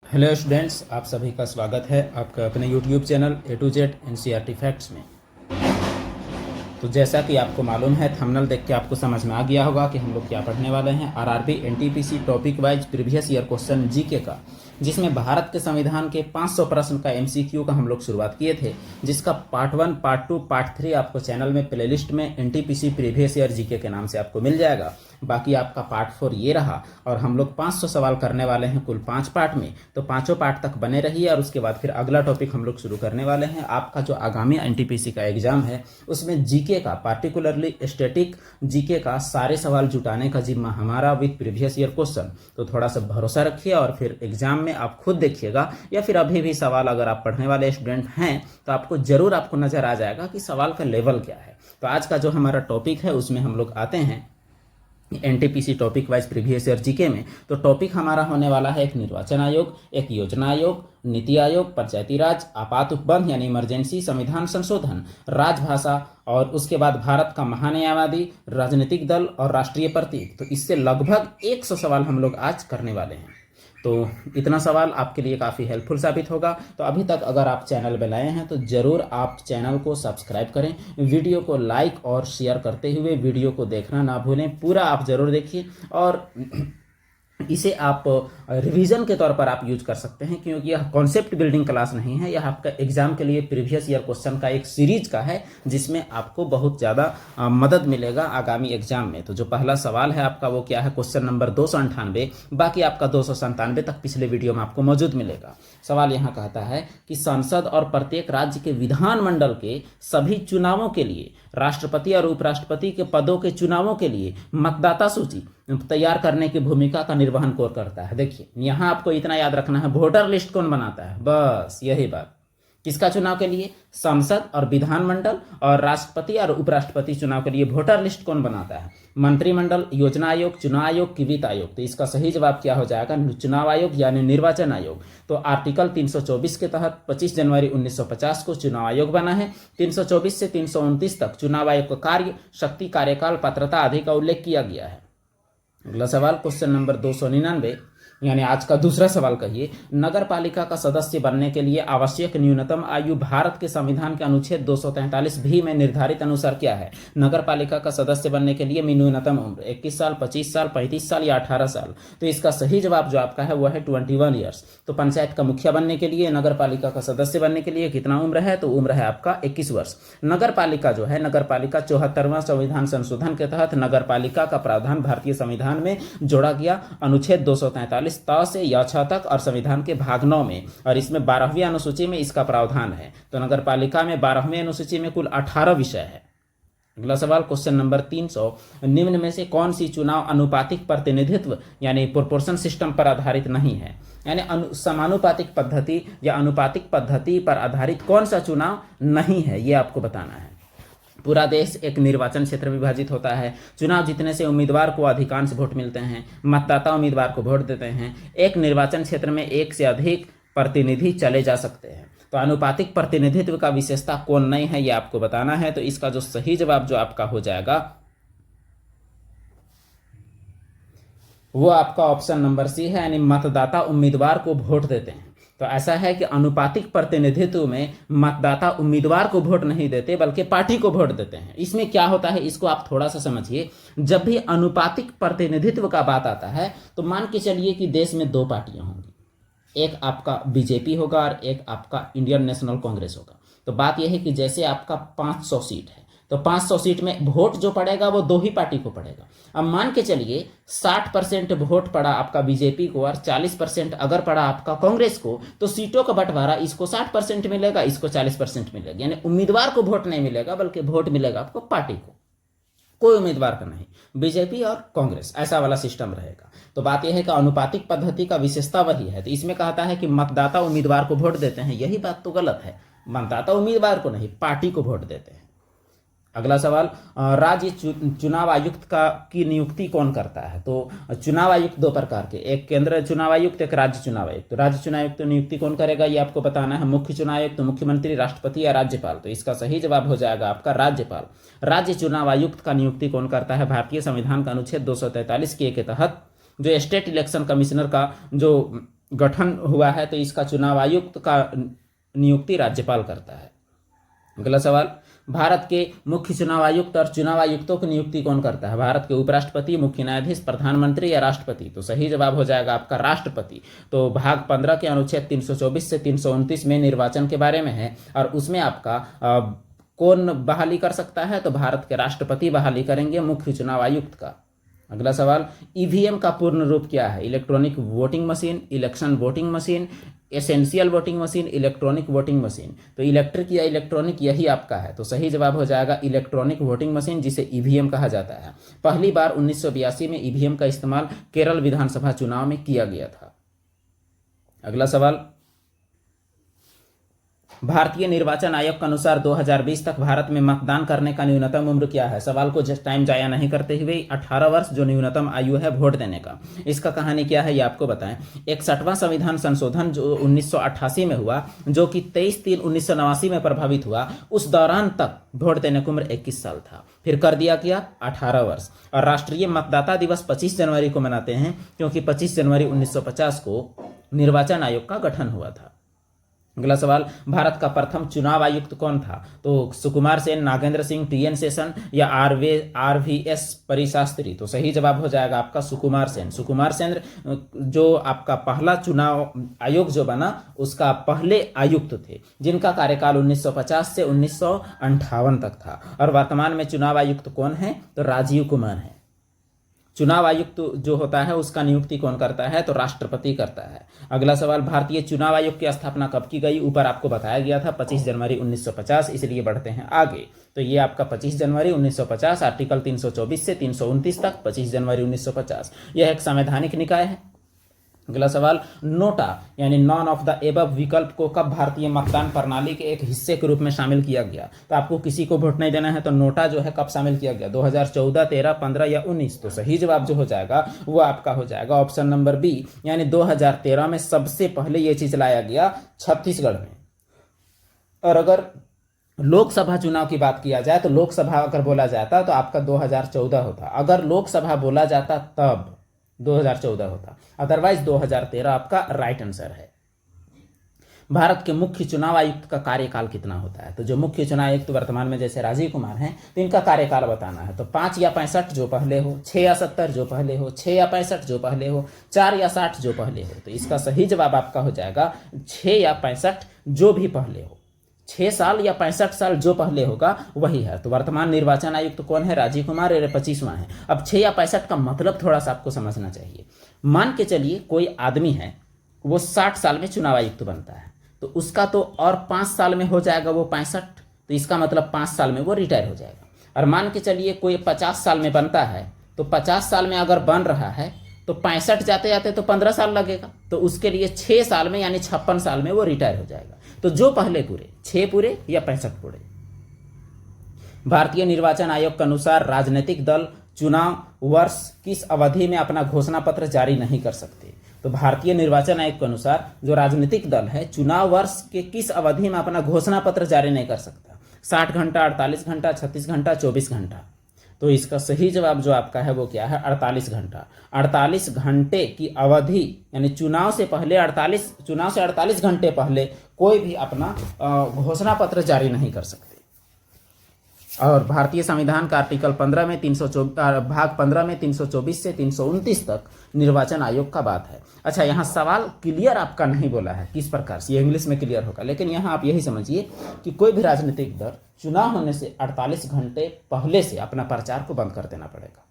Hello students, आप सभी का स्वागत है आपका अपने YouTube channel A to Z NCERT facts में। तो जैसा कि आपको मालूम है, थंबनेल देख के आपको समझ में आ गया होगा कि हम लोग क्या पढ़ने वाले हैं। RRB NTPC topic wise previous year question GK का, जिसमें भारत के संविधान के 500 प्रश्न का एमसीक्यू का हम लोग शुरुआत किए थे, जिसका पार्ट 1, पार्ट 2, पार्ट 3 आपको चैनल में प्लेलिस्ट में एनटीपीसी प्रीवियस ईयर जीके के नाम से आपको मिल जाएगा। बाकी आपका पार्ट 4 ये रहा और हम लोग 500 सवाल करने वाले हैं कुल 5 पार्ट में। तो पांचों पार्ट तक बने रहिए और उसके बाद फिर अगला टॉपिक हम लोग शुरू करने वाले हैं। आपका जो आगामी एनटीपीसी का एग्जाम है उसमें जीके का, पार्टिकुलरली स्टैटिक जीके का सारे सवाल जुटाने का जिम्मा हमारा विद प्रीवियस ईयर क्वेश्चन। तो थोड़ा सा भरोसा रखिए और फिर एग्जाम में आप खुद देखिएगा, या फिर अभी भी सवाल अगर आप पढ़ने वाले स्टूडेंट हैं तो आपको जरूर आपको नजर आ जाएगा कि सवाल का लेवल क्या है। तो आज का जो हमारा टॉपिक है उसमें हम लोग आते हैं NTPC topic wise previous year GK में। तो टॉपिक हमारा होने वाला है एक निर्वाचन आयोग, एक योजना आयोग, नीति आयोग, पंचायती राज, आपात उपबंध यानी इमरजेंसी, संविधान संशोधन, राजभाषा और उसके बाद भारत का महान्यायवादी, राजनीतिक दल और राष्ट्रीय प्रतीक। तो इससे लगभग 100 सवाल हम लोग आज करने वाले हैं। तो इतना सवाल आपके लिए काफ़ी हेल्पफुल साबित होगा। तो अभी तक अगर आप चैनल में नए हैं तो ज़रूर आप चैनल को सब्सक्राइब करें, वीडियो को लाइक और शेयर करते हुए वीडियो को देखना ना भूलें। पूरा आप ज़रूर देखिए और इसे आप रिवीजन के तौर पर आप यूज कर सकते हैं, क्योंकि यह कॉन्सेप्ट बिल्डिंग क्लास नहीं है, यह आपका एग्जाम के लिए प्रीवियस ईयर क्वेश्चन का एक सीरीज का है, जिसमें आपको बहुत ज़्यादा मदद मिलेगा आगामी एग्जाम में। तो जो पहला सवाल है आपका वो क्या है, क्वेश्चन नंबर 298। बाकी आपका 297 तक पिछले वीडियो में आपको मौजूद मिलेगा। सवाल यहाँ कहता है कि संसद और प्रत्येक राज्य के विधानमंडल के सभी चुनावों के लिए, राष्ट्रपति और उपराष्ट्रपति के पदों के चुनावों के लिए मतदाता सूची तैयार करने की भूमिका का निर्वहन कौन करता है। देखिए यहां आपको इतना याद रखना है, वोटर लिस्ट कौन बनाता है, बस यही बात। किसका चुनाव के लिए, संसद और विधानमंडल, और राष्ट्रपति और उपराष्ट्रपति चुनाव के लिए वोटर लिस्ट कौन बनाता है, मंत्रिमंडल, योजना आयोग, चुनाव आयोग कि वित्त आयोग। तो इसका सही जवाब क्या हो जाएगा, चुनाव आयोग यानी निर्वाचन आयोग। तो आर्टिकल 324 के तहत 25 जनवरी 1950 को चुनाव आयोग बना है। 324 से 329 तक चुनाव आयोग का कार्य, शक्ति, कार्यकाल, पात्रता आदि का उल्लेख किया गया है। अगला सवाल क्वेश्चन नंबर 299 यानी आज का दूसरा सवाल कहिए, नगर पालिका का सदस्य बनने के लिए आवश्यक न्यूनतम आयु भारत के संविधान के अनुच्छेद 243 भी में निर्धारित अनुसार क्या है। नगर पालिका का सदस्य बनने के लिए न्यूनतम उम्र 21 साल, 25 साल, 35 साल या 18 साल। तो इसका सही जवाब जो आपका है वह है 21 ईयर्स। तो पंचायत का मुखिया बनने के लिए, नगर पालिका का सदस्य बनने के लिए कितना उम्र है, तो उम्र है आपका 21 वर्ष। नगर पालिका जो है, नगर पालिका 74वां संविधान संशोधन के तहत नगर पालिका का प्रावधान भारतीय संविधान में जोड़ा गया अनुच्छेद 243 त से या 6 तक और संविधान के भाग 9 में, और इसमें 12वीं अनुसूची में इसका प्रावधान है। तो नगर पालिका में 12वीं अनुसूची में कुल 18 विषय है। अगला सवाल क्वेश्चन नंबर 300, निम्न में से कौन सी चुनाव अनुपातिक प्रतिनिधित्व यानी प्रोपोर्शन सिस्टम पर आधारित नहीं है। यानी समानुपातिक पद्धति या अनुपातिक पद्धति पर आधारित कौन सा चुनाव नहीं है, ये आपको बताना है। पूरा देश एक निर्वाचन क्षेत्र में विभाजित होता है। चुनाव जीतने से उम्मीदवार को अधिकांश वोट मिलते हैं, मतदाता उम्मीदवार को वोट देते हैं। एक निर्वाचन क्षेत्र में एक से अधिक प्रतिनिधि चले जा सकते हैं। तो अनुपातिक प्रतिनिधित्व का विशेषता कौन नहीं है, ये आपको बताना है। तो इसका जो सही जवाब जो आपका हो जाएगा वो आपका ऑप्शन नंबर सी है, यानी मतदाता उम्मीदवार को वोट देते हैं। तो ऐसा है कि अनुपातिक प्रतिनिधित्व में मतदाता उम्मीदवार को वोट नहीं देते बल्कि पार्टी को वोट देते हैं। इसमें क्या होता है इसको आप थोड़ा सा समझिए। जब भी अनुपातिक प्रतिनिधित्व का बात आता है तो मान के चलिए कि देश में 2 पार्टियां होंगी, एक आपका बीजेपी होगा और एक आपका इंडियन नेशनल कांग्रेस होगा। तो बात यह है कि जैसे आपका 500 सीट है तो 500 सीट में वोट जो पड़ेगा वो 2 ही पार्टी को पड़ेगा। अब मान के चलिए 60% वोट पड़ा आपका बीजेपी को और 40% अगर पड़ा आपका कांग्रेस को, तो सीटों का बंटवारा इसको 60% मिलेगा, इसको 40% मिलेगा। यानी उम्मीदवार को वोट नहीं मिलेगा बल्कि वोट मिलेगा आपको पार्टी को, कोई उम्मीदवार का नहीं, बीजेपी और कांग्रेस, ऐसा वाला सिस्टम रहेगा। तो बात यह है कि अनुपातिक पद्धति का विशेषता वही है। तो इसमें कहता है कि मतदाता उम्मीदवार को वोट देते हैं, यही बात तो गलत है। मतदाता उम्मीदवार को नहीं, पार्टी को वोट देते हैं। अगला सवाल, राज्य चुनाव आयुक्त की नियुक्ति कौन करता है। तो चुनाव आयुक्त 2 प्रकार के, एक केंद्र चुनाव आयुक्त, एक राज्य चुनाव आयुक्त। तो राज्य चुनाव आयुक्त नियुक्ति कौन करेगा ये आपको बताना है। मुख्य चुनाव आयुक्त, मुख्यमंत्री, राष्ट्रपति या राज्यपाल। तो इसका सही जवाब हो जाएगा आपका राज्यपाल। राज्य चुनाव आयुक्त का नियुक्ति कौन करता है, भारतीय संविधान का अनुच्छेद 243 के तहत जो स्टेट इलेक्शन कमिश्नर का जो गठन हुआ है तो इसका चुनाव आयुक्त का नियुक्ति राज्यपाल करता है। अगला सवाल, भारत के मुख्य चुनाव आयुक्त और चुनाव आयुक्तों की नियुक्ति कौन करता है? भारत के उपराष्ट्रपति, मुख्य न्यायाधीश, प्रधानमंत्री या राष्ट्रपति? तो सही जवाब हो जाएगा आपका राष्ट्रपति। तो भाग 15 के अनुच्छेद 324 से 329 में निर्वाचन के बारे में है और उसमें आपका कौन बहाली कर सकता है? तो भारत के राष्ट्रपति बहाली करेंगे मुख्य चुनाव आयुक्त का। अगला सवाल, ईवीएम का पूर्ण रूप क्या है? Electronic voting machine, election voting machine, essential voting machine, electronic voting machine? तो इलेक्ट्रिक या इलेक्ट्रॉनिक यही आपका है। तो सही जवाब हो जाएगा इलेक्ट्रॉनिक वोटिंग मशीन, जिसे ईवीएम कहा जाता है। पहली बार 1982 में ईवीएम का इस्तेमाल केरल विधानसभा चुनाव में किया गया था। अगला सवाल, भारतीय निर्वाचन आयोग के अनुसार 2020 तक भारत में मतदान करने का न्यूनतम उम्र क्या है? सवाल को जस्ट टाइम जाया नहीं करते हुए 18 वर्ष जो न्यूनतम आयु है वोट देने का। इसका कहानी क्या है ये आपको बताएं। 61वां संविधान संशोधन जो 1988 में हुआ, जो कि 23/3/1989 में प्रभावित हुआ, उस दौरान तक वोट देने की उम्र 21 साल था। फिर कर दिया गया 18 वर्ष। और राष्ट्रीय मतदाता दिवस 25 जनवरी को मनाते हैं क्योंकि 25 जनवरी 1950 को निर्वाचन आयोग का गठन हुआ था। अगला सवाल, भारत का प्रथम चुनाव आयुक्त कौन था? तो सुकुमार सेन, नागेंद्र सिंह, टीएन शेषन या आरवीएस परिशास्त्री? तो सही जवाब हो जाएगा आपका सुकुमार सेन। सुकुमार सेन जो आपका पहला चुनाव आयोग जो बना उसका पहले आयुक्त थे, जिनका कार्यकाल 1950 से 1958 तक था। और वर्तमान में चुनाव आयुक्त कौन है? तो राजीव कुमार है। चुनाव आयुक्त जो होता है उसका नियुक्ति कौन करता है? तो राष्ट्रपति करता है। अगला सवाल, भारतीय चुनाव आयोग की स्थापना कब की गई? ऊपर आपको बताया गया था 25 जनवरी 1950, इसलिए बढ़ते हैं आगे। तो ये आपका 25 जनवरी 1950, आर्टिकल 324 से 329 तक 25 जनवरी 1950। यह एक संवैधानिक निकाय है। अगला सवाल, नोटा यानी नॉन ऑफ द एबव विकल्प को कब भारतीय मतदान प्रणाली के एक हिस्से के रूप में शामिल किया गया? तो आपको किसी को वोट नहीं देना है तो नोटा जो है कब शामिल किया गया? 2014, 13, 15 या 19? तो सही जवाब जो हो जाएगा वो आपका हो जाएगा ऑप्शन नंबर बी, यानी 2013 में सबसे पहले ये चीज लाया गया छत्तीसगढ़ में। और अगर लोकसभा चुनाव की बात किया जाए तो लोकसभा अगर बोला जाता तो आपका 2014 होता। अगर लोकसभा बोला जाता तब 2014 होता, अदरवाइज 2013 आपका राइट आंसर है। भारत के मुख्य चुनाव आयुक्त का कार्यकाल कितना होता है? तो जो मुख्य चुनाव आयुक्त वर्तमान में जैसे राजीव कुमार हैं तो इनका कार्यकाल बताना है। तो 5 या 65 जो पहले हो, 6 या 70 जो पहले हो, 6 या 65 जो पहले हो, 4 या 60 जो पहले हो? तो इसका सही जवाब आपका हो जाएगा 6 या 65 जो भी पहले हो। 6 साल या 65 साल जो पहले होगा वही है। तो वर्तमान निर्वाचन आयुक्त कौन है? राजीव कुमार, 25वां है। अब 6 या 65 का मतलब थोड़ा सा आपको समझना चाहिए। मान के चलिए कोई आदमी है, वो 60 साल में चुनाव आयुक्त बनता है, तो उसका तो और 5 साल में हो जाएगा वो 65, तो इसका मतलब 5 साल में वो रिटायर हो जाएगा। और मान के चलिए कोई 50 साल में बनता है, तो 50 साल में अगर बन रहा है तो 65 जाते जाते तो 15 साल लगेगा, तो उसके लिए 6 साल में यानी 56 साल में वो रिटायर हो जाएगा। तो जो पहले पूरे, 6 पूरे या 65 पूरे। भारतीय निर्वाचन आयोग के अनुसार राजनीतिक दल चुनाव वर्ष किस अवधि में अपना घोषणा पत्र जारी नहीं कर सकते? तो भारतीय निर्वाचन आयोग के अनुसार जो राजनीतिक दल है चुनाव वर्ष के किस अवधि में अपना घोषणा पत्र जारी नहीं कर सकता? 60 घंटा, 48 घंटा, 36 घंटा, 24 घंटा? तो इसका सही जवाब जो आपका है वो क्या है? 48 घंटा। 48 घंटे की अवधि यानी चुनाव से 48 घंटे पहले कोई भी अपना घोषणा पत्र जारी नहीं कर सकते। और भारतीय संविधान का आर्टिकल 15 में 324 भाग 15 में 324 से 329 तक निर्वाचन आयोग का बात है। अच्छा, यहाँ सवाल क्लियर आपका नहीं बोला है किस प्रकार से, ये इंग्लिश में क्लियर होगा, लेकिन यहाँ आप यही समझिए कि कोई भी राजनीतिक दल चुनाव होने से 48 घंटे पहले से अपना प्रचार को बंद कर देना पड़ेगा।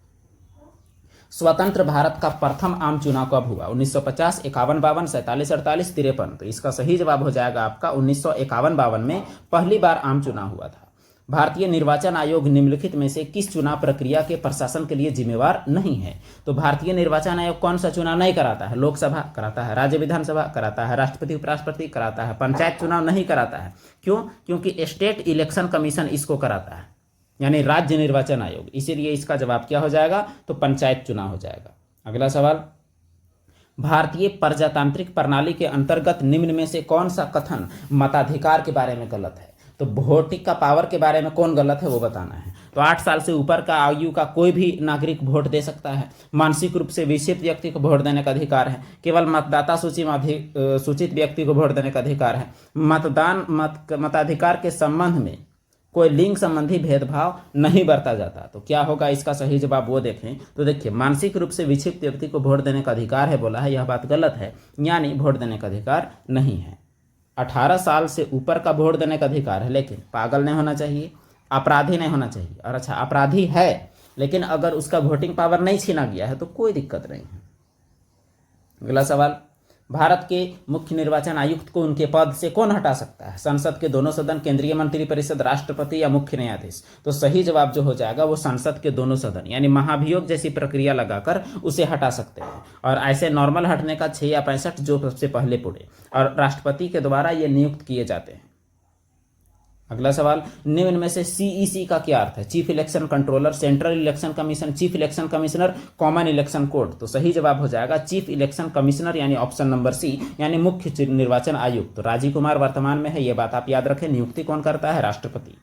स्वतंत्र भारत का प्रथम आम चुनाव कब हुआ? 1950, 51, 52, 47, 48, 53? तो इसका सही जवाब हो जाएगा आपका 1951-52 में पहली बार आम चुनाव हुआ था। भारतीय निर्वाचन आयोग निम्नलिखित में से किस चुनाव प्रक्रिया के प्रशासन के लिए जिम्मेवार नहीं है? तो भारतीय निर्वाचन आयोग कौन सा चुनाव नहीं कराता है? लोकसभा कराता है, राज्य विधानसभा कराता है, राष्ट्रपति उपराष्ट्रपति कराता है, पंचायत चुनाव नहीं कराता है। क्यों? क्योंकि स्टेट इलेक्शन कमीशन इसको कराता है, यानी राज्य निर्वाचन आयोग। इसीलिए इसका जवाब क्या हो जाएगा? तो पंचायत चुनाव हो जाएगा। अगला सवाल, भारतीय प्रजातांत्रिक प्रणाली के अंतर्गत निम्न में से कौन सा कथन मताधिकार के बारे में गलत है? तो वोटिंग का पावर के बारे में कौन गलत है वो बताना है। तो तो 8 साल से ऊपर का आयु का कोई भी नागरिक वोट दे सकता है। मानसिक रूप से विक्षिप्त व्यक्ति को वोट देने का अधिकार है। केवल मतदाता सूची में सूचित व्यक्ति को वोट देने का अधिकार है। मताधिकार के संबंध में कोई लिंग संबंधी भेदभाव नहीं बरता जाता। तो क्या होगा इसका सही जवाब, वो देखें तो देखिए, मानसिक रूप से विक्षिप्त व्यक्ति को वोट देने का अधिकार है बोला है, यह बात गलत है, यानी वोट देने का अधिकार नहीं है। 18 साल से ऊपर का वोट देने का अधिकार है, लेकिन पागल नहीं होना चाहिए, अपराधी नहीं होना चाहिए। और अच्छा, अपराधी है लेकिन अगर उसका वोटिंग पावर नहीं छीना गया है तो कोई दिक्कत नहीं है। अगला सवाल, भारत के मुख्य निर्वाचन आयुक्त को उनके पद से कौन हटा सकता है? संसद के दोनों सदन, केंद्रीय मंत्रिपरिषद, राष्ट्रपति या मुख्य न्यायाधीश? तो सही जवाब जो हो जाएगा वो संसद के दोनों सदन, यानी महाभियोग जैसी प्रक्रिया लगाकर उसे हटा सकते हैं। और ऐसे नॉर्मल हटने का 6 या 65 जो सबसे पहले पुड़े, और राष्ट्रपति के द्वारा ये नियुक्त किए जाते हैं। अगला सवाल, निम्न में से सीईसी का क्या अर्थ है? Chief election controller, central election commission, chief election commissioner, common election code? तो सही जवाब हो जाएगा चीफ इलेक्शन कमिश्नर, यानी ऑप्शन नंबर सी, यानी मुख्य निर्वाचन आयुक्त। तो राजीव कुमार वर्तमान में है, ये बात आप याद रखें। नियुक्ति कौन करता है? राष्ट्रपति।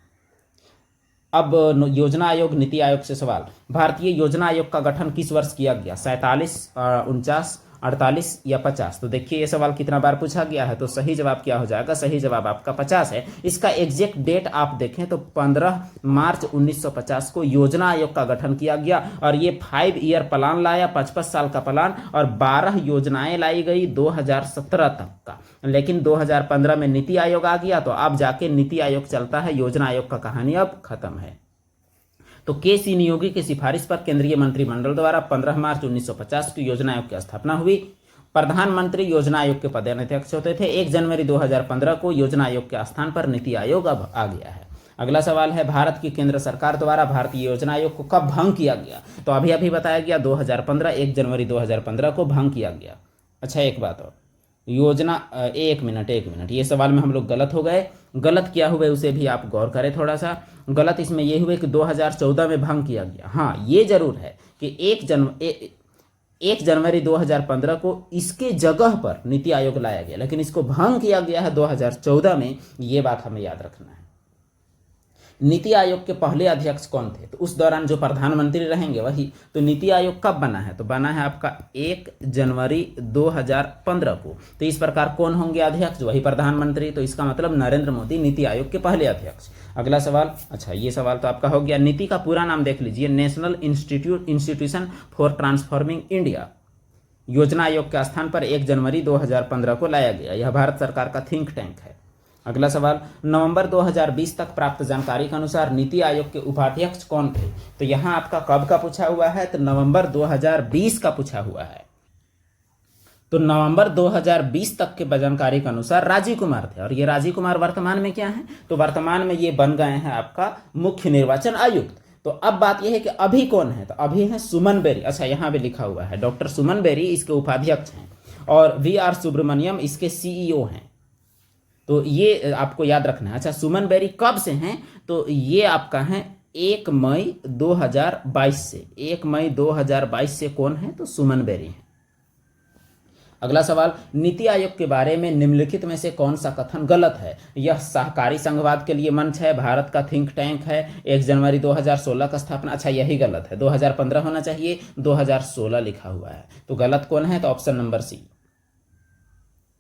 अब योजना आयोग, नीति आयोग से सवाल, भारतीय योजना आयोग का गठन किस वर्ष किया गया? 47, 49, 48 या 50? तो देखिए ये सवाल कितना बार पूछा गया है, तो सही जवाब क्या हो जाएगा? सही जवाब आपका 50 है। इसका एग्जैक्ट डेट आप देखें तो 15 मार्च 1950 को योजना आयोग का गठन किया गया, और ये 5 ईयर प्लान लाया, 55 साल का प्लान, और 12 योजनाएं लाई गई 2017 तक का। लेकिन 2015 में नीति आयोग आ गया, तो अब जाके नीति आयोग चलता है, योजना आयोग का कहानी अब खत्म है। तो के सी नियोगी की सिफारिश पर केंद्रीय मंत्रिमंडल द्वारा 15 मार्च 1950 को योजना आयोग की स्थापना हुई। प्रधानमंत्री योजना आयोग के पदाध्यक्ष होते थे। 1 जनवरी 2015 को योजना आयोग के स्थान पर नीति आयोग अब आ गया है। अगला सवाल है, भारत की केंद्र सरकार द्वारा भारतीय योजना आयोग को कब भंग किया गया? तो अभी बताया गया 2015, 1 जनवरी 2015 को भंग किया गया। अच्छा, एक बात और, योजना, एक मिनट, ये सवाल में हम लोग गलत हो गए। गलत क्या हुए उसे भी आप गौर करें थोड़ा सा। गलत इसमें ये हुए कि 2014 में भंग किया गया। हाँ, ये जरूर है कि 1 जनवरी 2015 को इसके जगह पर नीति आयोग लाया गया, लेकिन इसको भंग किया गया है 2014 में। ये बात हमें याद रखना है। नीति आयोग के पहले अध्यक्ष कौन थे? तो उस दौरान जो प्रधानमंत्री रहेंगे वही। तो नीति आयोग कब बना है? तो बना है आपका 1 जनवरी 2015 को। तो इस प्रकार कौन होंगे अध्यक्ष? वही प्रधानमंत्री। तो इसका मतलब नरेंद्र मोदी नीति आयोग के पहले अध्यक्ष। अगला सवाल, अच्छा ये सवाल तो आपका हो गया। नीति का पूरा नाम देख लीजिए, national institution for transforming India. योजना आयोग के स्थान पर 1 जनवरी 2015 को लाया गया। यह भारत सरकार का थिंक टैंक है। अगला सवाल, नवंबर 2020 तक प्राप्त जानकारी के अनुसार नीति आयोग के उपाध्यक्ष कौन थे? तो यहां आपका कब का पूछा हुआ है? तो नवंबर 2020 का पूछा हुआ है। तो नवंबर 2020 तक के जानकारी के अनुसार राजीव कुमार थे, और ये राजीव कुमार वर्तमान में क्या है? तो वर्तमान में ये बन गए हैं आपका मुख्य निर्वाचन आयुक्त। तो अब बात यह है कि अभी कौन है? तो अभी है सुमन बेरी। अच्छा, यहां पे लिखा हुआ है डॉक्टर सुमन बेरी इसके उपाध्यक्ष हैं, और VR सुब्रमण्यम इसके CEO हैं। तो ये आपको याद रखना है। अच्छा, सुमन बेरी कब से हैं? तो ये आपका है 1 मई 2022 से। 1 मई 2022 से कौन है? तो सुमन बेरी हैं। अगला सवाल, नीति आयोग के बारे में निम्नलिखित में से कौन सा कथन गलत है? यह सहकारी संघवाद के लिए मंच है, भारत का थिंक टैंक है, 1 जनवरी 2016 का स्थापना। अच्छा, यही गलत है, 2015 होना चाहिए, 2016 लिखा हुआ है। तो गलत कौन है? तो ऑप्शन नंबर सी।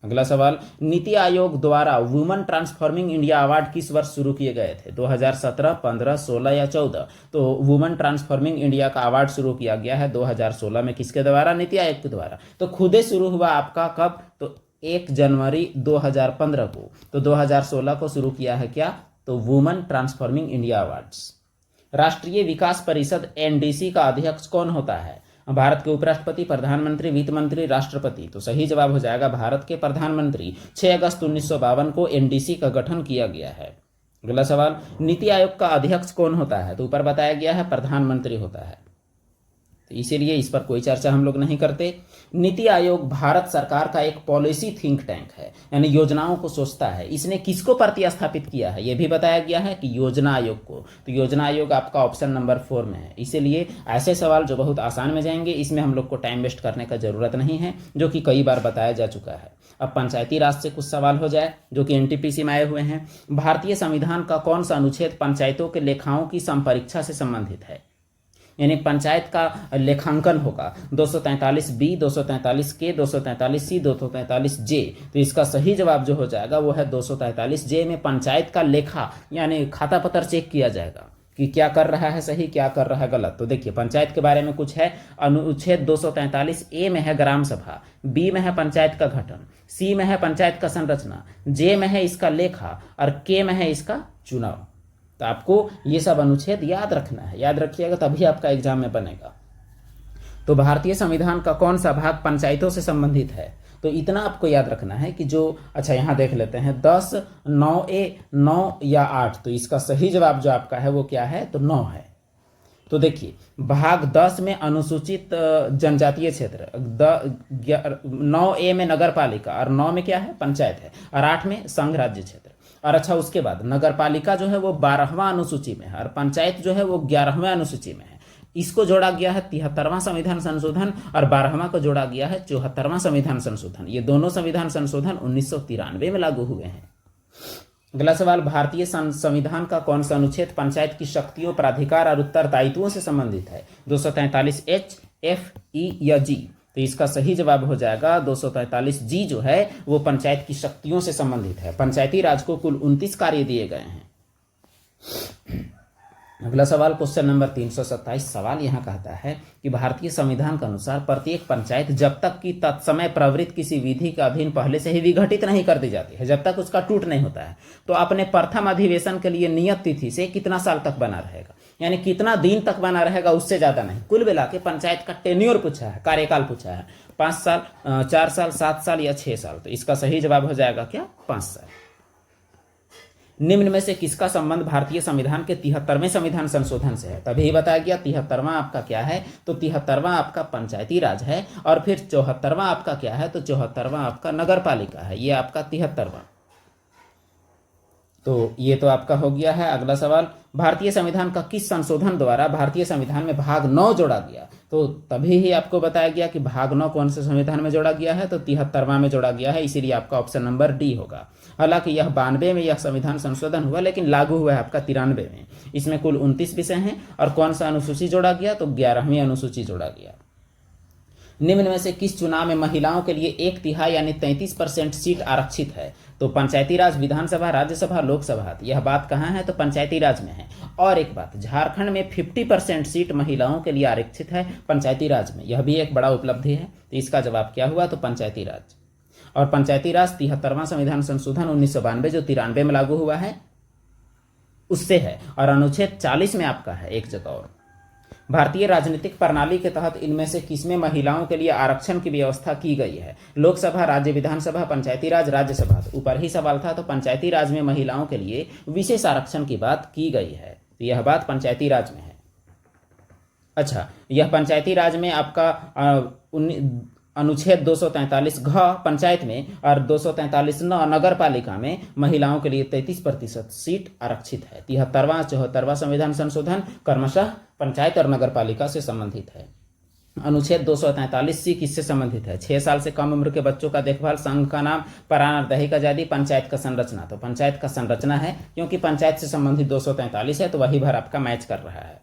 अगला सवाल, नीति आयोग द्वारा वुमेन ट्रांसफॉर्मिंग इंडिया अवार्ड किस वर्ष शुरू किए गए थे? 2017, 15, 16 या 14? तो वुमेन ट्रांसफॉर्मिंग इंडिया का अवार्ड शुरू किया गया है 2016 में। किसके द्वारा? नीति आयोग के द्वारा। तो खुदे शुरू हुआ आपका कब? तो 1 जनवरी 2015 को। तो 2016 को शुरू किया है क्या? तो वुमेन ट्रांसफॉर्मिंग इंडिया अवार्ड्स। राष्ट्रीय विकास परिषद NDC का अध्यक्ष कौन होता है? भारत के उपराष्ट्रपति, प्रधानमंत्री, वित्त मंत्री, राष्ट्रपति? तो सही जवाब हो जाएगा भारत के प्रधानमंत्री। 6 अगस्त 1952 को NDC का गठन किया गया है। अगला सवाल, नीति आयोग का अध्यक्ष कौन होता है? तो ऊपर बताया गया है प्रधानमंत्री होता है। तो इसीलिए इस पर कोई चर्चा हम लोग नहीं करते। नीति आयोग भारत सरकार का एक पॉलिसी थिंक टैंक है, यानी योजनाओं को सोचता है। इसने किसको प्रतिस्थापित किया है यह भी बताया गया है कि योजना आयोग को। तो योजना आयोग आपका ऑप्शन नंबर 4 में है। इसीलिए ऐसे सवाल जो बहुत आसान में जाएंगे, इसमें हम लोग को टाइम वेस्ट करने का जरूरत नहीं है, जो कि कई बार बताया जा चुका है। अब पंचायती राज से कुछ सवाल हो जाए जो कि एनटीपीसी में आए हुए हैं। भारतीय संविधान का कौन सा अनुच्छेद पंचायतों के लेखाओं की संपरीक्षा से संबंधित है? यानी पंचायत का लेखांकन होगा 243B, 243K, 243C, 243J। तो इसका सही जवाब जो हो जाएगा वो है 243J में पंचायत का लेखा यानी खाता पत्र चेक किया जाएगा कि क्या कर रहा है सही, क्या कर रहा है गलत। तो देखिए पंचायत के बारे में कुछ है। अनुच्छेद 243A में है ग्राम सभा, B में है पंचायत का गठन, C में है पंचायत का संरचना, J में है इसका लेखा और K में है इसका चुनाव। तो आपको ये सब अनुच्छेद याद रखना है, याद रखिएगा तभी आपका एग्जाम में बनेगा। तो भारतीय संविधान का कौन सा भाग पंचायतों से संबंधित है? तो इतना आपको याद रखना है कि जो, अच्छा यहाँ देख लेते हैं 10, 9A, 9 या 8। तो इसका सही जवाब जो आपका है वो क्या है? तो 9 है। तो देखिए भाग 10 में अनुसूचित जनजातीय क्षेत्र, 9A में नगर पालिका और 9 में क्या है? पंचायत है, और 8 में संघ राज्य क्षेत्र। और अच्छा उसके बाद नगर पालिका जो है वो 12वां अनुसूची में है और पंचायत जो है वो 11वें अनुसूची में है। इसको जोड़ा गया है 73वां संविधान संशोधन और 12वां को जोड़ा गया है 74वां संविधान संशोधन। ये दोनों संविधान संशोधन 1993 में लागू हुए हैं। अगला सवाल, भारतीय संविधान का कौन सा अनुच्छेद पंचायत की शक्तियों, प्राधिकार और उत्तरदायित्वों से संबंधित है? 243H, F, E या G? तो इसका सही जवाब हो जाएगा 243G जो है वो पंचायत की शक्तियों से संबंधित है। पंचायती राज को कुल 29 कार्य दिए गए हैं। अगला सवाल क्वेश्चन नंबर 327 सवाल यहाँ कहता है कि भारतीय संविधान के अनुसार प्रत्येक पंचायत जब तक कि तत्समय प्रवृत्त किसी विधि के अधीन पहले से ही विघटित नहीं कर दी जाती है, जब तक उसका टूट नहीं होता है, तो अपने प्रथम अधिवेशन के लिए नियत तिथि से कितना साल तक बना रहेगा, यानी कितना दिन तक बना रहेगा, उससे ज्यादा नहीं। कुल मिला के पंचायत का टेन्योर पूछा है, कार्यकाल पूछा है, 5 साल, 4 साल, 7 साल या 6 साल। तो इसका सही जवाब हो जाएगा क्या? 5 साल। निम्न में से किसका संबंध भारतीय संविधान के 73वें संविधान संशोधन से है? तभी बताया गया 73वां आपका क्या है? तो 73वां आपका पंचायती राज है और फिर 74वां आपका क्या है? तो 74वां आपका नगर पालिका है। ये आपका 73वां। तो ये तो आपका हो गया है। अगला सवाल, भारतीय संविधान का किस संशोधन द्वारा भारतीय संविधान में भाग 9 जोड़ा गया? तो तभी ही आपको बताया गया कि भाग 9 कौन से संविधान में जोड़ा गया है? तो 73वां में जोड़ा गया है, इसीलिए आपका ऑप्शन नंबर डी होगा। हालांकि यह 92 में यह संविधान संशोधन हुआ, लेकिन लागू हुआ है आपका 93 में। इसमें कुल 29 विषय हैं और कौन सा अनुसूची जोड़ा गया? तो 11वीं अनुसूची जोड़ा गया। निम्न में से किस चुनाव में महिलाओं के लिए 1/3 यानी 33% सीट आरक्षित है? तो पंचायती राज, विधानसभा, राज्यसभा, लोकसभा। यह बात कहाँ है? तो पंचायती राज में है। और एक बात, झारखंड में 50% सीट महिलाओं के लिए आरक्षित है पंचायती राज में। यह भी एक बड़ा उपलब्धि है। तो इसका जवाब क्या हुआ? तो पंचायती राज। और पंचायती राज 73वां संविधान संशोधन 1992 जो 93 में लागू हुआ है उससे है। और अनुच्छेद 40 में आपका है एक जगह और। भारतीय राजनीतिक प्रणाली के तहत इनमें से किसमें महिलाओं के लिए आरक्षण की व्यवस्था की गई है? लोकसभा, राज्य विधानसभा, पंचायती राज, राज्यसभा। तो ऊपर ही सवाल था, तो पंचायती राज में महिलाओं के लिए विशेष आरक्षण की बात की गई है। तो यह बात पंचायती राज में है। अच्छा, यह पंचायती राज में आपका अनुच्छेद 243 घ पंचायत में और 243 न नगर पालिका में महिलाओं के लिए 33% सीट आरक्षित है। 73वां 74वां संविधान संशोधन क्रमशः पंचायत और नगर पालिका से संबंधित है। अनुच्छेद 243C किससे संबंधित है? 6 साल से कम उम्र के बच्चों का देखभाल, संघ का नाम, प्राण और दैहिक आजादी, पंचायत का संरचना। तो पंचायत का संरचना है, क्योंकि पंचायत से संबंधित 243 है, तो वही भर आपका मैच कर रहा है।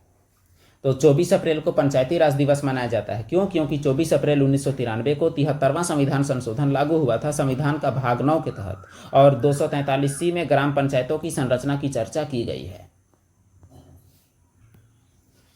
तो 24 अप्रैल को पंचायती राज दिवस मनाया जाता है। क्यों? क्योंकि 24 अप्रैल 1993 को 73वां संविधान संशोधन लागू हुआ था संविधान का भाग 9 के तहत, और 243C में ग्राम पंचायतों की संरचना की चर्चा की गई है।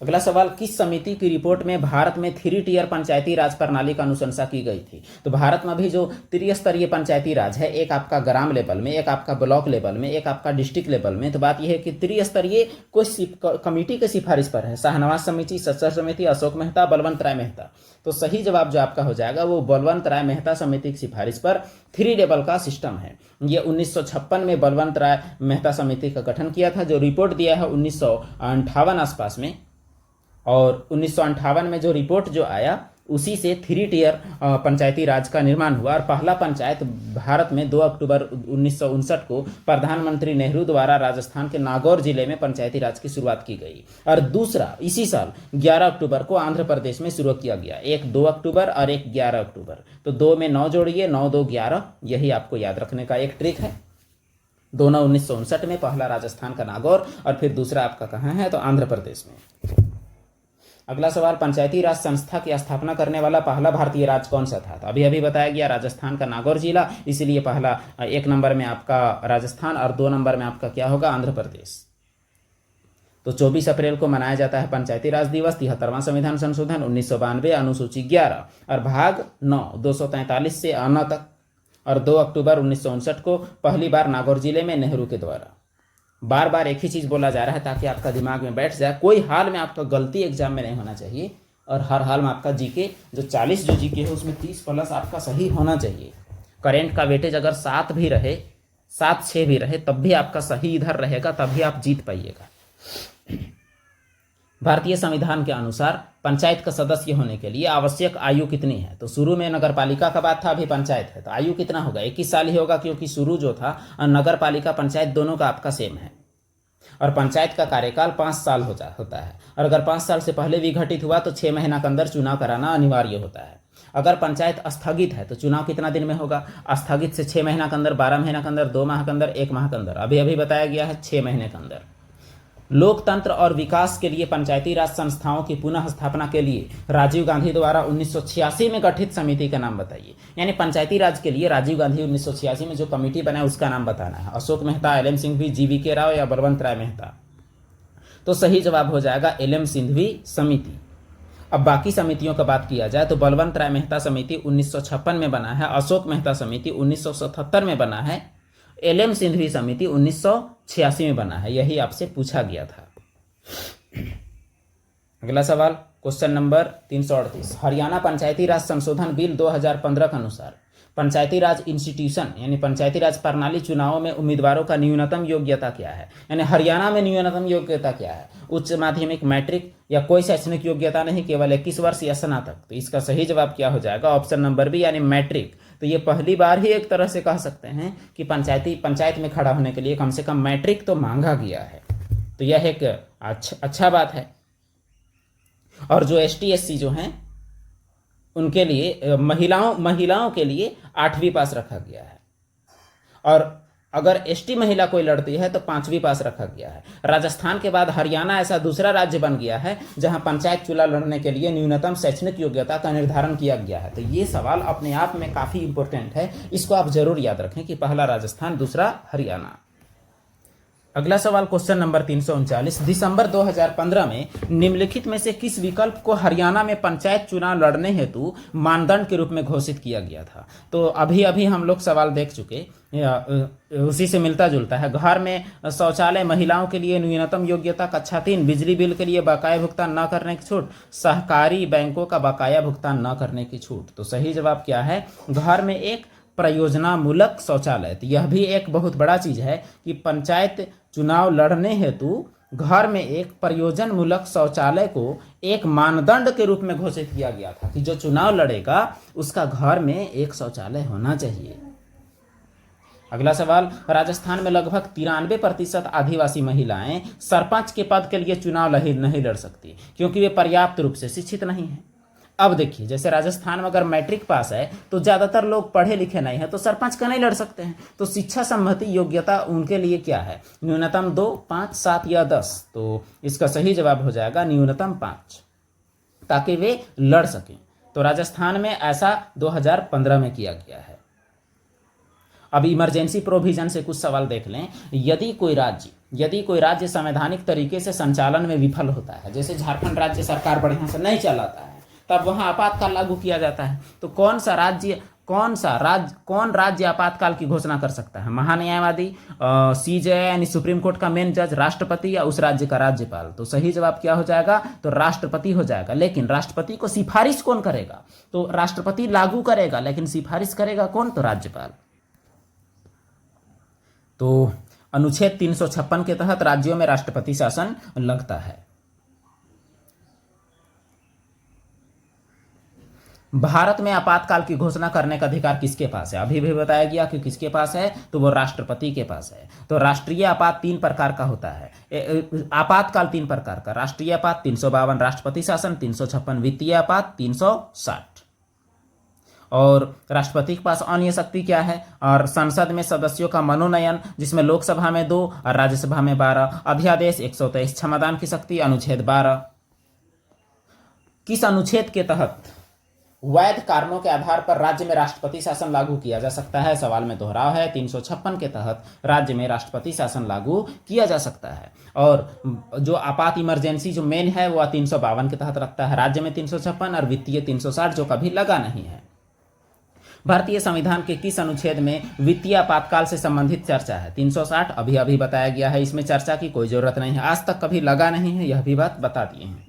अगला सवाल, किस समिति की रिपोर्ट में भारत में 3 टियर पंचायती राज प्रणाली का अनुशंसा की गई थी? तो भारत में भी जो त्रिस्तरीय पंचायती राज है, एक आपका ग्राम लेवल में, एक आपका ब्लॉक लेवल में, एक आपका डिस्ट्रिक्ट लेवल में। तो बात यह है कि त्रिस्तरीय कोई कमेटी की सिफारिश पर है। शाहनवाज समिति, सच्चर समिति, अशोक मेहता, बलवंत राय मेहता। तो सही जवाब जो आपका हो जाएगा वो बलवंत राय मेहता समिति की सिफारिश पर 3 लेवल का सिस्टम है। ये 1956 में बलवंत राय मेहता समिति का गठन किया था, जो रिपोर्ट दिया है 1958 आसपास में। और 1958 में जो रिपोर्ट जो आया उसी से 3 टियर पंचायती राज का निर्माण हुआ और पहला पंचायत भारत में 2 अक्टूबर 1959 को प्रधानमंत्री नेहरू द्वारा राजस्थान के नागौर जिले में पंचायती राज की शुरुआत की गई और दूसरा इसी साल 11 अक्टूबर को आंध्र प्रदेश में शुरू किया गया। एक 2 अक्टूबर और एक 11 अक्टूबर, तो 2 में 9 जोड़िए, 9 2 11, यही आपको याद रखने का एक ट्रिक है। दोनों 1959 में, पहला राजस्थान का नागौर और फिर दूसरा आपका कहाँ है तो आंध्र प्रदेश में। अगला सवाल, पंचायती राज संस्था की स्थापना करने वाला पहला भारतीय राज्य कौन सा था? तो अभी अभी बताया गया राजस्थान का नागौर जिला, इसीलिए पहला 1 नंबर में आपका राजस्थान और 2 नंबर में आपका क्या होगा आंध्र प्रदेश। तो 24 अप्रैल को मनाया जाता है पंचायती राज दिवस। 73वां संविधान संशोधन 1992 अनुसूची 11 और भाग 9 243 से आना तक और 2 अक्टूबर 1959 को पहली बार नागौर जिले में नेहरू के द्वारा। बार बार एक ही चीज़ बोला जा रहा है ताकि आपका दिमाग में बैठ जाए। कोई हाल में आपका गलती एग्जाम में नहीं होना चाहिए और हर हाल में आपका जीके जो 40 जो जीके है उसमें 30 प्लस आपका सही होना चाहिए। करेंट का वेटेज अगर 7 भी रहे, 7 6 भी रहे, तब भी आपका सही इधर रहेगा, तभी आप जीत पाइएगा। भारतीय संविधान के अनुसार पंचायत का सदस्य होने के लिए आवश्यक आयु कितनी है? तो शुरू में नगर पालिका का बात था, अभी पंचायत है, तो आयु कितना होगा? 21 साल ही होगा, क्योंकि शुरू जो था नगर पालिका पंचायत दोनों का आपका सेम है और पंचायत का कार्यकाल 5 साल होता है और अगर 5 साल से पहले विघटित हुआ तो 6 महीना के अंदर चुनाव कराना अनिवार्य होता है। अगर पंचायत स्थगित है तो चुनाव कितना दिन में होगा? स्थगित से 6 महीना के अंदर, 12 महीना के अंदर, 2 माह के अंदर, 1 माह के अंदर। अभी अभी बताया गया है 6 महीने के अंदर। लोकतंत्र और विकास के लिए पंचायती राज संस्थाओं की पुनः स्थापना के लिए राजीव गांधी द्वारा 1986 में गठित समिति का नाम बताइए। यानी पंचायती राज के लिए राजीव गांधी 1986 में जो कमेटी बनाया उसका नाम बताना है। Ashok Mehta, L M Singhvi, GV Rao या बलवंत राय मेहता? तो सही जवाब हो जाएगा LM सिंघवी समिति। अब बाकी समितियों का बात किया जाए तो बलवंत राय मेहता समिति 1956 में बना है, अशोक मेहता समिति 1977 में बना है, LM सिंघवी समिति 1986 में बना है। यही आपसे पूछा गया था। अगला सवाल, क्वेश्चन नंबर 338, हरियाणा पंचायती राज संशोधन बिल 2015 के अनुसार पंचायती राज इंस्टीट्यूशन यानी पंचायती राज प्रणाली चुनावों में उम्मीदवारों का न्यूनतम योग्यता क्या है? यानी हरियाणा में न्यूनतम योग्यता क्या है? उच्च माध्यमिक, मैट्रिक या कोई शैक्षणिक योग्यता नहीं, केवल 21 वर्ष या स्नातक। तो इसका सही जवाब क्या हो जाएगा? ऑप्शन नंबर बी यानी मैट्रिक। तो ये पहली बार ही एक तरह से कह सकते हैं कि पंचायत में खड़ा होने के लिए कम से कम मैट्रिक तो मांगा गया है। तो यह एक अच्छा बात है। और जो ST SC जो हैं उनके लिए महिलाओं के लिए 8वीं पास रखा गया है और अगर ST महिला कोई लड़ती है तो 5वीं पास रखा गया है। राजस्थान के बाद हरियाणा ऐसा दूसरा राज्य बन गया है जहां पंचायत चुनाव लड़ने के लिए न्यूनतम शैक्षणिक योग्यता का निर्धारण किया गया है। तो ये सवाल अपने आप में काफी इंपॉर्टेंट है, इसको आप जरूर याद रखें कि पहला राजस्थान, दूसरा हरियाणा। अगला सवाल, क्वेश्चन नंबर 339, दिसंबर 2015 में निम्नलिखित में से किस विकल्प को हरियाणा में पंचायत चुनाव लड़ने हेतु मानदंड के रूप में घोषित किया गया था? तो अभी अभी हम लोग सवाल देख चुके, उसी से मिलता जुलता है। घर में शौचालय महिलाओं के लिए न्यूनतम योग्यता कक्षा 3, बिजली बिल के लिए बकाया भुगतान न करने की छूट, सहकारी बैंकों का बकाया भुगतान न करने की छूट। तो सही जवाब क्या है? घर में एक प्रयोजनामूलक शौचालय। तो यह भी एक बहुत बड़ा चीज है कि पंचायत चुनाव लड़ने हेतु घर में एक प्रयोजनमूलक शौचालय को एक मानदंड के रूप में घोषित किया गया था कि जो चुनाव लड़ेगा उसका घर में एक शौचालय होना चाहिए। अगला सवाल, राजस्थान में लगभग 93% आदिवासी महिलाएं सरपंच के पद के लिए चुनाव नहीं लड़ सकती क्योंकि वे पर्याप्त रूप से शिक्षित नहीं हैं। अब देखिए, जैसे राजस्थान में अगर मैट्रिक पास है तो ज्यादातर लोग पढ़े लिखे नहीं है, तो सरपंच का नहीं लड़ सकते हैं। तो शिक्षा संबंधी योग्यता उनके लिए क्या है? न्यूनतम 2, 5, 7 या 10। तो इसका सही जवाब हो जाएगा न्यूनतम 5, ताकि वे लड़ सकें। तो राजस्थान में ऐसा 2015 में किया गया है। अब इमरजेंसी प्रोविजन से कुछ सवाल देख लें। यदि कोई राज्य संवैधानिक तरीके से संचालन में विफल होता है, जैसे झारखंड राज्य सरकार बढ़िया से नहीं चलाता है, तब वहां आपातकाल लागू किया जाता है। तो कौन राज्य आपातकाल की घोषणा कर सकता है? महान्यायवादी, CJ यानी सुप्रीम कोर्ट का मेन जज, राष्ट्रपति या उस राज्य का राज्यपाल? तो सही जवाब क्या हो जाएगा? तो राष्ट्रपति हो जाएगा। लेकिन राष्ट्रपति को सिफारिश कौन करेगा? तो राष्ट्रपति लागू करेगा, लेकिन सिफारिश करेगा कौन? तो राज्यपाल। तो अनुच्छेद 356 के तहत राज्यों में राष्ट्रपति शासन लगता है। भारत में आपातकाल की घोषणा करने का अधिकार किसके पास है? अभी भी बताया गया कि किसके पास है, तो वो राष्ट्रपति के पास है। तो राष्ट्रीय आपात 3 प्रकार का होता है। आपातकाल 3 प्रकार का, राष्ट्रीय आपात 352 राष्ट्रपति शासन, 356 वित्तीय आपात, 360। और राष्ट्रपति के पास अन्य शक्ति क्या है? और संसद में सदस्यों का मनोनयन, जिसमें लोकसभा में 2 और राज्यसभा में 12। अध्यादेश 123, क्षमादान की शक्ति, अनुच्छेद 12। किस अनुच्छेद के तहत वैध कारणों के आधार पर राज्य में राष्ट्रपति शासन लागू किया जा सकता है? सवाल में दोहराव है। 356 के तहत राज्य में राष्ट्रपति शासन लागू किया जा सकता है। और जो आपात इमरजेंसी जो मेन है वह 352 के तहत रखता है राज्य में 356, और वित्तीय 360 जो कभी लगा नहीं है। भारतीय संविधान के किस अनुच्छेद में वित्तीय आपातकाल से संबंधित चर्चा है? 360 अभी अभी बताया गया है, इसमें चर्चा की कोई जरूरत नहीं है, आज तक कभी लगा नहीं है, यह भी बात बता दिए हैं।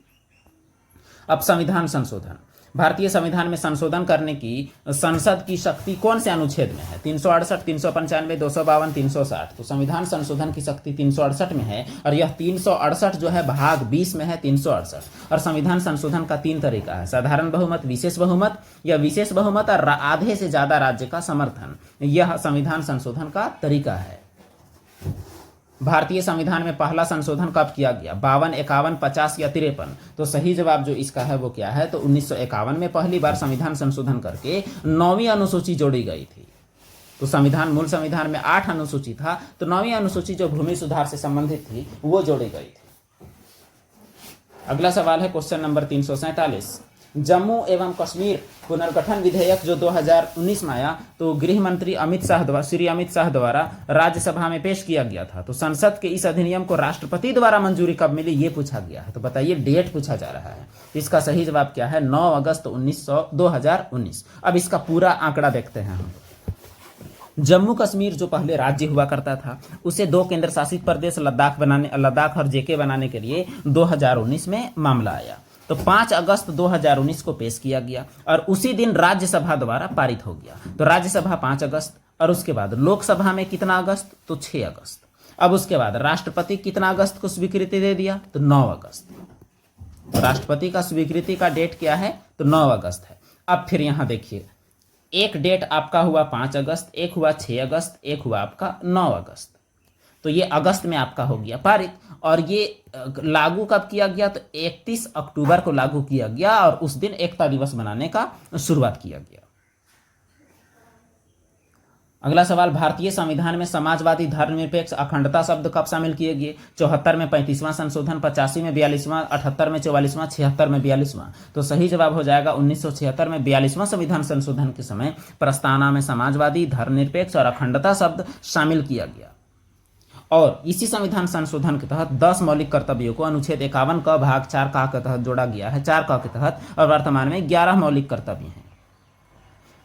अब संविधान संशोधन। भारतीय संविधान में संशोधन करने की संसद की शक्ति कौन से अनुच्छेद में है? 368, 395, 252, 360। तो संविधान संशोधन की शक्ति 368 में है, और यह 368 जो है भाग 20 में है 368। और संविधान संशोधन का 3 तरीका है: साधारण बहुमत, विशेष बहुमत, या विशेष बहुमत और आधे से ज्यादा राज्य का समर्थन। यह संविधान संशोधन का तरीका है। भारतीय संविधान में पहला संशोधन कब किया गया? 52, 51, 50 या 53? तो सही जवाब जो इसका है वो क्या है? तो 1951 में पहली बार संविधान संशोधन करके 9वीं अनुसूची जोड़ी गई थी। तो संविधान, मूल संविधान में 8 अनुसूची था, तो 9वीं अनुसूची जो भूमि सुधार से संबंधित थी वो जोड़ी गई थी। अगला सवाल है क्वेश्चन नंबर 347। जम्मू एवं कश्मीर पुनर्गठन विधेयक जो 2019 में आया, तो गृह मंत्री श्री अमित शाह द्वारा राज्यसभा में पेश किया गया था। तो संसद के इस अधिनियम को राष्ट्रपति द्वारा मंजूरी कब मिली, ये पूछा गया है। तो बताइए, डेट पूछा जा रहा है। इसका सही जवाब क्या है? 9 अगस्त 2019। अब इसका पूरा आंकड़ा देखते हैं हम। जम्मू कश्मीर जो पहले राज्य हुआ करता था, उसे 2 केंद्र शासित प्रदेश लद्दाख और जेके बनाने के लिए 2019 में मामला आया। तो 5 अगस्त 2019 को पेश किया गया, और उसी दिन राज्यसभा द्वारा पारित हो गया। तो राज्यसभा 5 अगस्त, और उसके बाद लोकसभा में कितना अगस्त? तो 6 अगस्त। अब उसके बाद राष्ट्रपति कितना अगस्त को स्वीकृति दे दिया? तो 9 अगस्त। तो राष्ट्रपति का स्वीकृति का डेट क्या है? तो 9 अगस्त है। अब फिर यहां देखिए, एक डेट आपका हुआ 5 अगस्त, एक हुआ 6 अगस्त, एक हुआ आपका 9 अगस्त। तो ये अगस्त में आपका हो गया पारित, और ये लागू कब किया गया? तो 31 अक्टूबर को लागू किया गया, और उस दिन एकता दिवस मनाने का शुरुआत किया गया। अगला सवाल, भारतीय संविधान में समाजवादी, धर्मनिरपेक्ष, अखंडता शब्द कब शामिल किए गए? 74 में 35वां संशोधन, 85 में 42वां, 78 में 44वां, 76 में 42वां। तो सही जवाब हो जाएगा 1976 में 42वां संविधान संशोधन के समय प्रस्तावना में समाजवादी, धर्मनिरपेक्ष और अखंडता शब्द शामिल किया गया। और इसी संविधान संशोधन के तहत 10 मौलिक कर्तव्यों को अनुच्छेद 51 का भाग 4 का के तहत जोड़ा गया है, 4 का के तहत, और वर्तमान में 11 मौलिक कर्तव्य हैं।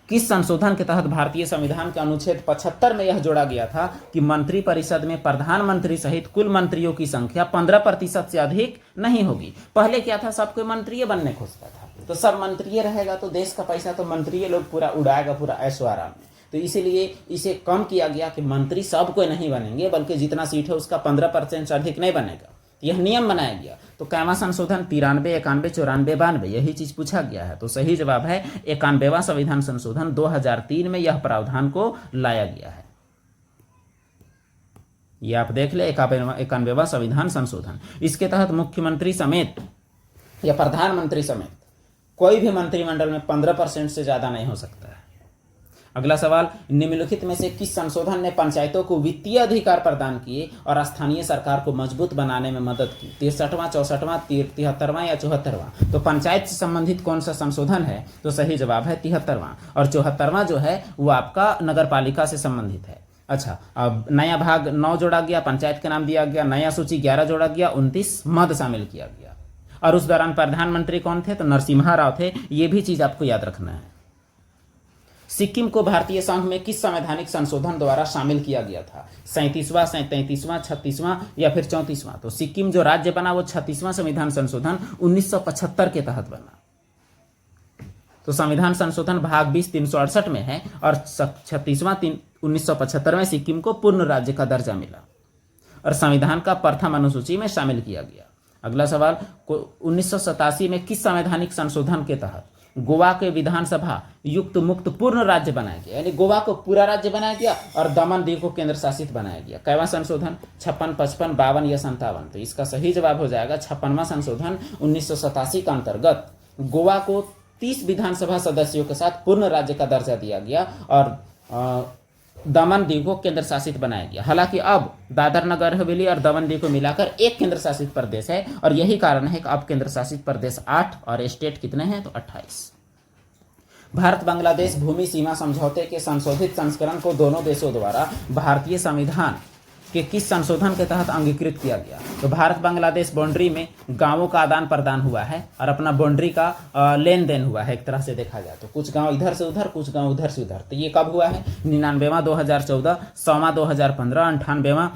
किस संशोधन के तहत भारतीय संविधान के अनुच्छेद 75 में यह जोड़ा गया था कि मंत्रिपरिषद में प्रधानमंत्री सहित कुल मंत्रियों की संख्या 15% से अधिक नहीं होगी? पहले क्या था, सबको मंत्री बनने खोजता था, तो सब मंत्री रहेगा तो देश का पैसा तो मंत्री लोग पूरा उड़ाएगा, पूरा ऐशो आराम में। तो इसीलिए इसे कम किया गया कि मंत्री सब कोई नहीं बनेंगे, बल्कि जितना सीट है उसका 15% से अधिक नहीं बनेगा। यह नियम बनाया गया। तो कैवा संशोधन? 93, 91, 94, 92, यही चीज पूछा गया है। तो सही जवाब है 91वां संविधान संशोधन, 2003 में यह प्रावधान को लाया गया है। ये आप देख ले, 91वां संविधान संशोधन। इसके तहत मुख्यमंत्री समेत या प्रधानमंत्री समेत कोई भी मंत्रिमंडल में 15% से ज्यादा नहीं हो सकता है। अगला सवाल, निम्नलिखित में से किस संशोधन ने पंचायतों को वित्तीय अधिकार प्रदान किए और स्थानीय सरकार को मजबूत बनाने में मदद की? 63वां, 64वां, 73वां या 74वां? तो पंचायत से संबंधित कौन सा संशोधन है? तो सही जवाब है 73वां, और 74वां जो है वो आपका नगर पालिका से संबंधित है। अच्छा, अब नया भाग 9 जोड़ा गया, पंचायत के नाम दिया गया, नया सूची 11 जोड़ा गया, 29 मद शामिल किया गया। और उस दौरान प्रधानमंत्री कौन थे? तो नरसिम्हा राव थे। ये भी चीज आपको याद रखना है। सिक्किम को भारतीय संघ में किस संवैधानिक संशोधन द्वारा शामिल किया गया था? 37वां, 33वां, 36वां या फिर 34वां? तो सिक्किम जो राज्य बना वो 36वां संविधान संशोधन 1975 के तहत बना। तो संविधान संशोधन भाग 20 368 में है, और 36वां 1975 में सिक्किम को पूर्ण राज्य का दर्जा मिला और संविधान का प्रथम अनुसूची में शामिल किया गया। अगला सवाल, 1987 में किस संवैधानिक संशोधन के तहत गोवा के विधानसभा युक्त मुक्त पूर्ण राज्य बनाया गया, यानी गोवा को पूरा राज्य बनाया गया और दमन दीव को केंद्र शासित बनाया गया। कैवा संशोधन 56, 55, 52 या 57। तो इसका सही जवाब हो जाएगा 56वां संशोधन 1987 का अंतर्गत गोवा को 30 विधानसभा सदस्यों के साथ पूर्ण राज्य का दर्जा दिया गया और दमन दीव को केंद्र शासित बनाया गया। हालांकि अब दादर नगर हवेली और दमन दीव को मिलाकर एक केंद्र शासित प्रदेश है और यही कारण है कि अब केंद्र शासित प्रदेश 8 और स्टेट कितने हैं, तो 28। भारत बांग्लादेश भूमि सीमा समझौते के संशोधित संस्करण को दोनों देशों द्वारा भारतीय संविधान के किस संशोधन के तहत अंगीकृत किया गया? तो भारत बांग्लादेश बाउंड्री में गांवों का आदान प्रदान हुआ है और अपना बाउंड्री का लेन देन हुआ है। एक तरह से देखा जाए तो कुछ गांव इधर से उधर, कुछ गांव उधर से उधर। तो ये कब हुआ है? 99वां 2014, 100वां 2015, 98वां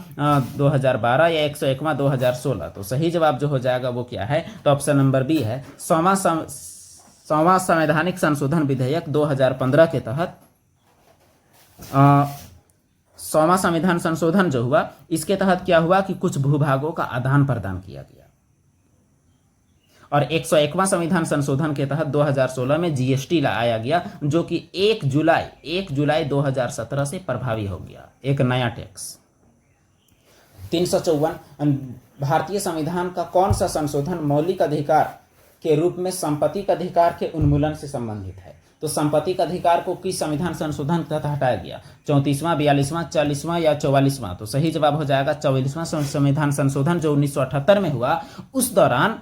2012 या 101वां 2016। तो सही जवाब जो हो जाएगा वो क्या है? तो ऑप्शन नंबर बी है 100वां संवैधानिक संशोधन विधेयक 2015 के तहत 100वां संविधान संशोधन जो हुआ, इसके तहत क्या हुआ कि कुछ भूभागों का आदान प्रदान किया गया। और 101वां संविधान संशोधन के तहत 2016 में जीएसटी लाया गया, जो कि 1 जुलाई 2017 से प्रभावी हो गया, एक नया टैक्स। 354 भारतीय संविधान का कौन सा संशोधन मौलिक अधिकार के रूप में संपत्ति अधिकार के उन्मूलन से संबंधित है? तो संपत्ति अधिकार को किस संविधान संशोधन के तहत हटाया गया? 34वां, 42वां, 40वां या 44वां? तो सही जवाब हो जाएगा 44वां संविधान संशोधन जो 1978 में हुआ। उस दौरान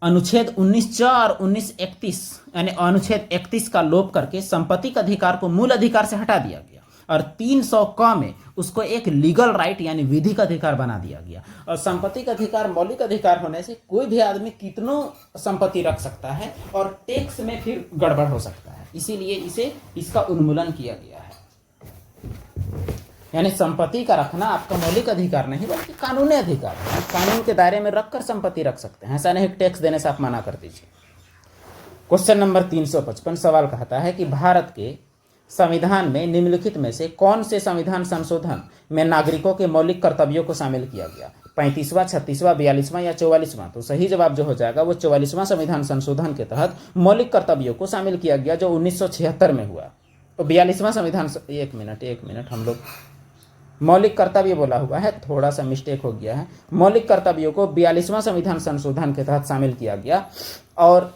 अनुच्छेद 19 और 1931 यानी अनुच्छेद 31 का लोप करके संपत्ति अधिकार को मूल अधिकार से हटा दिया गया और 300 क में उसको एक लीगल राइट यानी विधिक अधिकार बना दिया गया। और संपत्ति का अधिकार मौलिक अधिकार होने से कोई भी आदमी कितनों संपत्ति रख सकता है और टैक्स में फिर गड़बड़ हो सकता है, इसीलिए इसका उन्मूलन किया गया है। यानी संपत्ति का रखना आपका मौलिक अधिकार नहीं बल्कि कानूनी अधिकार है। कानून के दायरे में रखकर संपत्ति रख सकते हैं, ऐसा नहीं टैक्स देने से आप मना कर दीजिए। क्वेश्चन नंबर 355 सवाल कहता है कि भारत के संविधान में निम्नलिखित में से कौन से संविधान संशोधन में नागरिकों के मौलिक कर्तव्यों को शामिल किया गया? 35वां, 36वां, 42वां या 44वां? तो सही जवाब जो हो जाएगा वो 44वां संविधान संशोधन के तहत मौलिक कर्तव्यों को शामिल किया गया, जो 1976 में हुआ। तो 42वां संविधान, एक मिनट, हम लोग मौलिक कर्तव्य बोला हुआ है, थोड़ा सा मिस्टेक हो गया है। मौलिक कर्तव्यों को 42वां संविधान संशोधन के तहत शामिल किया गया और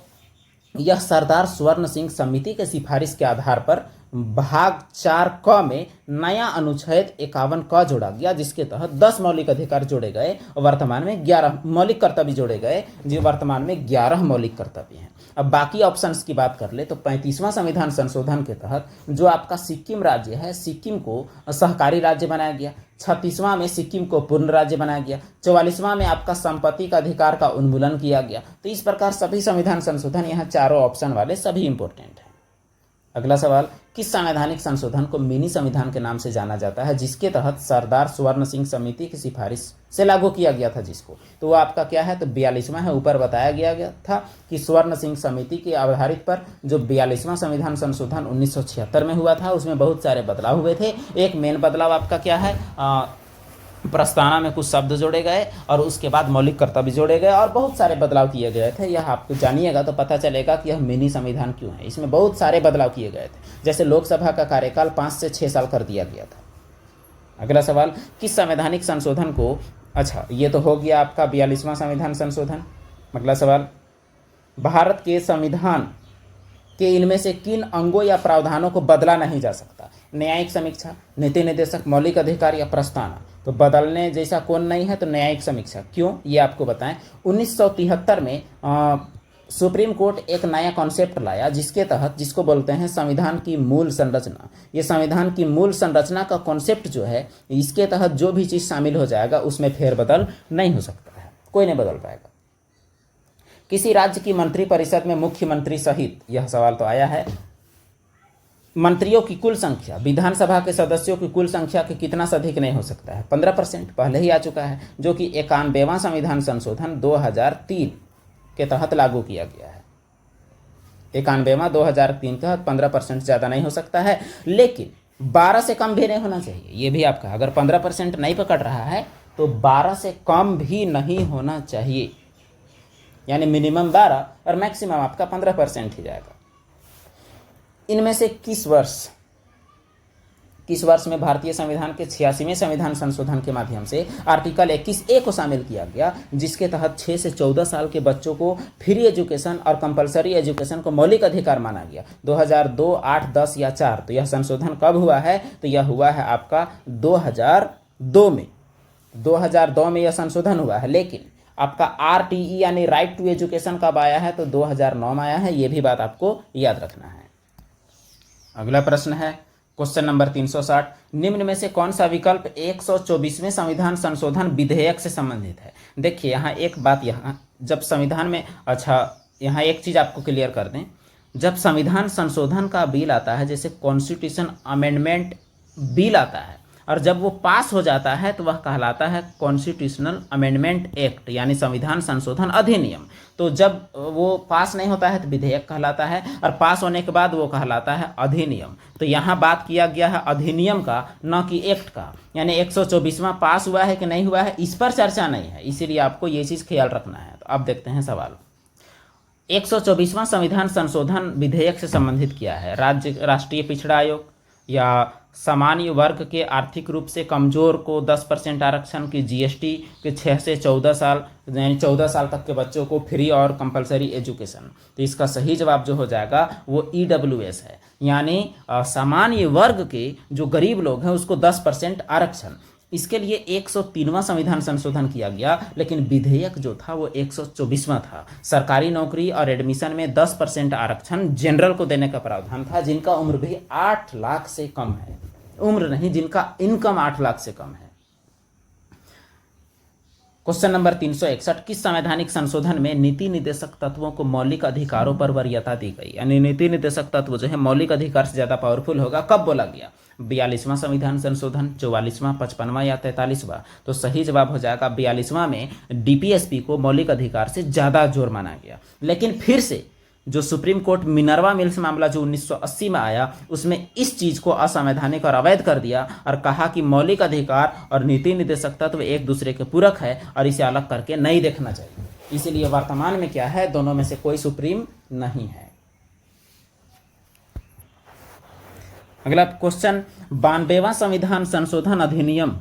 यह सरदार स्वर्ण सिंह समिति के सिफारिश के आधार पर भाग 4 क में नया अनुच्छेद 51 क जोड़ा गया, जिसके तहत 10 मौलिक अधिकार जोड़े गए और वर्तमान में 11 मौलिक कर्तव्य जोड़े गए, जो वर्तमान में 11 मौलिक कर्तव्य हैं। अब बाकी ऑप्शंस की बात कर ले तो 35वां संविधान संशोधन के तहत जो आपका सिक्किम राज्य है, सिक्किम को सहकारी राज्य बनाया गया। 36वां में सिक्किम को पूर्ण राज्य बनाया गया। 44वां में आपका संपत्ति का अधिकार का उन्मूलन किया गया। तो इस प्रकार सभी संविधान संशोधन यहाँ चारों ऑप्शन वाले सभी इंपॉर्टेंट है। अगला सवाल, किस संवैधानिक संशोधन को मिनी संविधान के नाम से जाना जाता है, जिसके तहत सरदार स्वर्ण सिंह समिति की सिफारिश से लागू किया गया था जिसको? तो वो आपका क्या है? तो 42वां है। ऊपर बताया गया था कि स्वर्ण सिंह समिति के आधारित पर जो 42वां संविधान संशोधन 1976 में हुआ था, उसमें बहुत सारे बदलाव हुए थे। एक मेन बदलाव आपका क्या है? प्रस्तावना में कुछ शब्द जोड़े गए और उसके बाद मौलिक कर्तव्य जोड़े गए और बहुत सारे बदलाव किए गए थे। यह आपको जानिएगा तो पता चलेगा कि यह मिनी संविधान क्यों है। इसमें बहुत सारे बदलाव किए गए थे, जैसे लोकसभा का कार्यकाल 5 से 6 साल कर दिया गया था। अगला सवाल, किस संवैधानिक संशोधन को, अच्छा ये तो हो गया आपका 42वां संविधान संशोधन। अगला सवाल, भारत के संविधान कि इनमें से किन अंगों या प्रावधानों को बदला नहीं जा सकता? न्यायिक समीक्षा, नीति निर्देशक, मौलिक अधिकार या प्रस्तावना? तो बदलने जैसा कौन नहीं है? तो न्यायिक समीक्षा। क्यों, ये आपको बताएं। 1973 में सुप्रीम कोर्ट एक नया कॉन्सेप्ट लाया, जिसके तहत, जिसको बोलते हैं संविधान की मूल संरचना। ये संविधान की मूल संरचना का कॉन्सेप्ट जो है, इसके तहत जो भी चीज़ शामिल हो जाएगा उसमें फेरबदल नहीं हो सकता है, कोई नहीं बदल पाएगा। किसी राज्य की मंत्रिपरिषद में मुख्यमंत्री सहित, यह सवाल तो आया है, मंत्रियों की कुल संख्या विधानसभा के सदस्यों की कुल संख्या के कितना से अधिक नहीं हो सकता है? 15%, पहले ही आ चुका है, जो कि 91वां संविधान संशोधन 2003 के तहत लागू किया गया है। 91वां 2003 के तहत 15% ज़्यादा नहीं हो सकता है, लेकिन 12 से कम भी नहीं होना चाहिए। ये भी आपका, अगर 15% नहीं पकड़ रहा है तो 12 से कम भी नहीं होना चाहिए। यानी मिनिमम 12 और मैक्सिमम आपका 15% ही जाएगा। इनमें से किस वर्ष में भारतीय संविधान के 86वें संविधान संशोधन के माध्यम से आर्टिकल 21A को शामिल किया गया, जिसके तहत 6 से 14 साल के बच्चों को फ्री एजुकेशन और कंपलसरी एजुकेशन को मौलिक अधिकार माना गया? 2002, 8, 10 या 4? तो यह संशोधन कब हुआ है? तो यह हुआ है आपका 2002 में। 2002 में यह संशोधन हुआ है। लेकिन आपका RTE यानी राइट टू एजुकेशन कब आया है? तो 2009 में आया है। ये भी बात आपको याद रखना है। अगला प्रश्न है क्वेश्चन नंबर 360, निम्न में से कौन सा विकल्प 124वें संविधान संशोधन विधेयक से संबंधित है? देखिए यहाँ एक बात, यहाँ जब संविधान में, अच्छा यहाँ एक चीज़ आपको क्लियर कर दें, जब संविधान संशोधन का बिल आता है, जैसे कॉन्स्टिट्यूशन अमेंडमेंट बिल आता है, और जब वो पास हो जाता है तो वह कहलाता है कॉन्स्टिट्यूशनल अमेंडमेंट एक्ट यानी संविधान संशोधन अधिनियम। तो जब वो पास नहीं होता है तो विधेयक कहलाता है, और पास होने के बाद वो कहलाता है अधिनियम। तो यहाँ बात किया गया है अधिनियम का, न कि एक्ट का। यानी 124वां पास हुआ है कि नहीं हुआ है, इस पर चर्चा नहीं है, इसीलिए आपको ये चीज़ ख्याल रखना है। तो अब देखते हैं सवाल। 124वां संविधान संशोधन विधेयक से संबंधित क्या है? राष्ट्रीय पिछड़ा आयोग या सामान्य वर्ग के आर्थिक रूप से कमजोर को 10% आरक्षण की, GST के 6 से 14 साल यानी 14 साल तक के बच्चों को फ्री और कंपलसरी एजुकेशन? तो इसका सही जवाब जो हो जाएगा वो EWS है, यानी सामान्य वर्ग के जो गरीब लोग हैं उसको 10% आरक्षण। इसके लिए 103वां संविधान संशोधन किया गया, लेकिन विधेयक जो था वो 124वां था। सरकारी नौकरी और एडमिशन में 10% आरक्षण जनरल को देने का प्रावधान था, जिनका उम्र भी 8 लाख से कम है, उम्र नहीं, जिनका इनकम 8 लाख से कम है। क्वेश्चन नंबर 361, किस संवैधानिक संशोधन में नीति निर्देशक तत्वों को मौलिक अधिकारों पर वरीयता दी गई? यानी नीति निर्देशक तत्व जो है मौलिक अधिकार से ज़्यादा पावरफुल होगा, कब बोला गया? 42वां संविधान संशोधन, 44वां, 55वां या 43वां? तो सही जवाब हो जाएगा 42वां में DPSP को मौलिक अधिकार से ज़्यादा जोर माना गया। लेकिन फिर से जो सुप्रीम कोर्ट मिनर्वा मिल्स मामला जो 1980 में आया, उसमें इस चीज़ को असंवैधानिक और अवैध कर दिया और कहा कि मौलिक अधिकार और नीति निर्देशक तत्व एक दूसरे के पूरक है और इसे अलग करके नहीं देखना चाहिए। इसीलिए वर्तमान में क्या है, दोनों में से कोई सुप्रीम नहीं है। अगला क्वेश्चन, 92वां संविधान संशोधन अधिनियम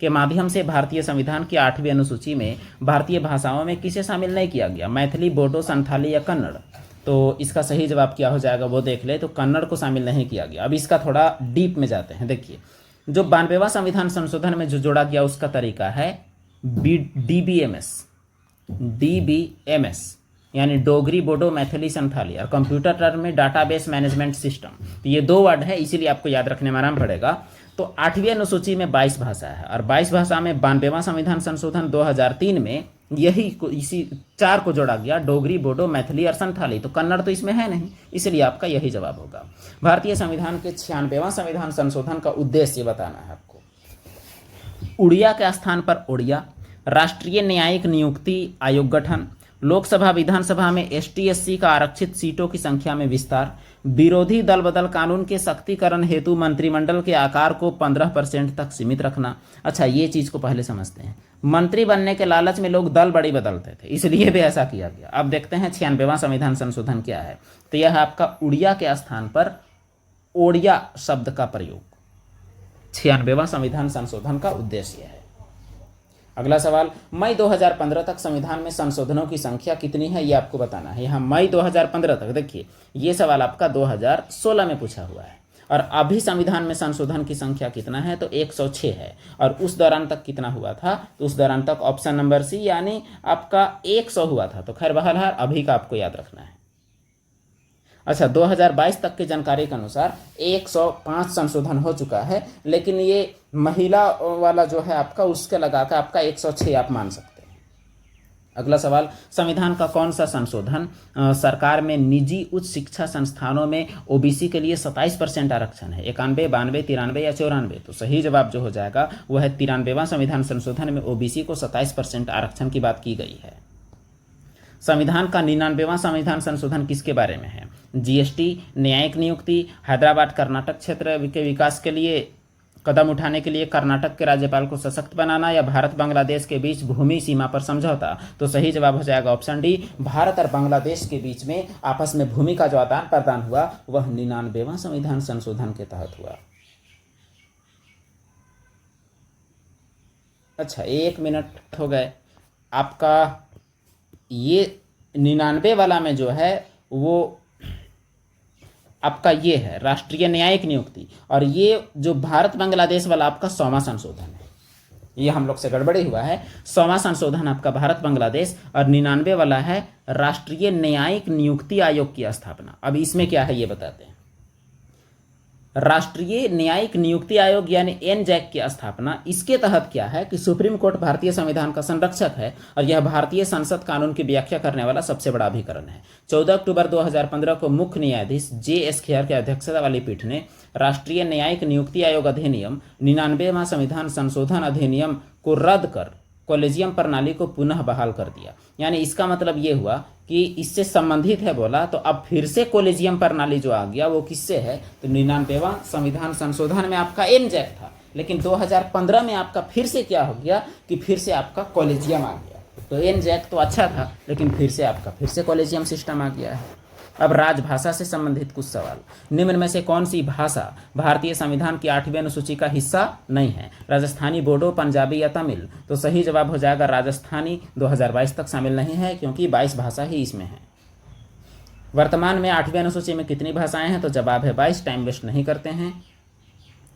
के माध्यम से भारतीय संविधान की 8वीं अनुसूची में भारतीय भाषाओं में किसे शामिल नहीं किया गया? मैथिली, बोडो, संथाली या कन्नड़? तो इसका सही जवाब क्या हो जाएगा वो देख ले। तो कन्नड़ को शामिल नहीं किया गया। अब इसका थोड़ा डीप में जाते हैं। देखिए, जो 92वां संविधान संशोधन में जो जोड़ा गया उसका तरीका है DBMS यानी डोगरी, बोडो, मैथिली, संथाली, और कंप्यूटर टर्म में डाटाबेस मैनेजमेंट सिस्टम। तो ये 2 वर्ड है, इसीलिए आपको याद रखने में आराम पड़ेगा। तो 8वीं अनुसूची में 22 भाषा है, और 22 भाषा में 92वां संविधान संशोधन 2003 में इसी 4 को जोड़ा गया, डोगरी, बोडो, मैथिली और संथाली। तो कन्नड़ तो इसमें है नहीं, इसलिए आपका यही जवाब होगा। भारतीय संविधान के 96वां संविधान संशोधन का उद्देश्य बताना है आपको। उड़िया के स्थान पर ओडिया, राष्ट्रीय न्यायिक नियुक्ति आयोग गठन, लोकसभा विधानसभा में ST/SC का आरक्षित सीटों की संख्या में विस्तार, विरोधी दल बदल कानून के सख्तीकरण हेतु मंत्रिमंडल के आकार को 15% तक सीमित रखना। अच्छा, ये चीज़ को पहले समझते हैं। मंत्री बनने के लालच में लोग दल बड़ी बदलते थे, इसलिए भी ऐसा किया गया। अब देखते हैं 96वां संविधान संशोधन क्या है। तो यह है आपका उड़िया के स्थान पर ओडिया शब्द का प्रयोग। 96वां संविधान संशोधन का उद्देश्य है। अगला सवाल, मई 2015 तक संविधान में संशोधनों की संख्या कितनी है, ये आपको बताना है। यहाँ मई 2015 तक, देखिए ये सवाल आपका 2016 में पूछा हुआ है, और अभी संविधान में संशोधन की संख्या कितना है? तो 106 है। और उस दौरान तक कितना हुआ था? तो उस दौरान तक ऑप्शन नंबर सी यानी आपका 100 हुआ था। तो खैर बहरहाल अभी का आपको याद रखना है। अच्छा, 2022 तक की जानकारी के अनुसार 105 संशोधन हो चुका है, लेकिन ये महिला वाला जो है आपका उसके लगाकर आपका 106 आप मान सकते हैं। अगला सवाल, संविधान का कौन सा संशोधन सरकार में निजी उच्च शिक्षा संस्थानों में OBC के लिए 27% आरक्षण है? 91, 92, 93 या 94? तो सही जवाब जो हो जाएगा वह है 93वां संविधान संशोधन में OBC को 27% आरक्षण की बात की गई है। संविधान का 99वां संविधान संशोधन किसके बारे में है? GST, न्यायिक नियुक्ति, हैदराबाद कर्नाटक क्षेत्र के विकास के लिए कदम उठाने के लिए कर्नाटक के राज्यपाल को सशक्त बनाना या भारत बांग्लादेश के बीच भूमि सीमा पर समझौता। तो सही जवाब हो जाएगा ऑप्शन डी, भारत और बांग्लादेश के बीच में आपस में भूमि का जो आदान प्रदान हुआ वह 99वां संविधान संशोधन के तहत हुआ। अच्छा, 1 मिनट हो गए आपका। ये 99 वाला में जो है वो आपका ये है राष्ट्रीय न्यायिक नियुक्ति, और ये जो भारत बांग्लादेश वाला आपका 100वां संशोधन है। ये हम लोग से गड़बड़ी हुआ है। 100वां संशोधन आपका भारत बांग्लादेश, और 99 वाला है राष्ट्रीय न्यायिक नियुक्ति आयोग की स्थापना। अब इसमें क्या है ये बताते हैं। राष्ट्रीय न्यायिक नियुक्ति आयोग यानी एनजैक की स्थापना, इसके तहत क्या है कि सुप्रीम कोर्ट भारतीय संविधान का संरक्षक है और यह भारतीय संसद कानून की व्याख्या करने वाला सबसे बड़ा अभिकरण है। 14 अक्टूबर 2015 को मुख्य न्यायाधीश जे.एस. खेयर की अध्यक्षता वाली पीठ ने राष्ट्रीय न्यायिक नियुक्ति आयोग अधिनियम 99वां संविधान संशोधन अधिनियम को रद्द कर कॉलेजियम प्रणाली को पुनः बहाल कर दिया। यानी इसका मतलब ये हुआ कि इससे संबंधित है बोला, तो अब फिर से कॉलेजियम प्रणाली जो आ गया वो किससे है, तो 99वां संविधान संशोधन में आपका एनजैक था, लेकिन 2015 में आपका फिर से क्या हो गया कि फिर से आपका कॉलेजियम आ गया। तो एनजैक तो अच्छा था, लेकिन फिर से आपका फिर से कॉलेजियम सिस्टम आ गया है। अब राजभाषा से संबंधित कुछ सवाल। निम्न में से कौन सी भाषा भारतीय संविधान की 8वीं अनुसूची का हिस्सा नहीं है? राजस्थानी, बोडो, पंजाबी या तमिल? तो सही जवाब हो जाएगा राजस्थानी। 2022 तक शामिल नहीं है क्योंकि 22 भाषा ही इसमें है। वर्तमान में 8वीं अनुसूची में कितनी भाषाएं हैं? तो जवाब है 22। टाइम वेस्ट नहीं करते हैं।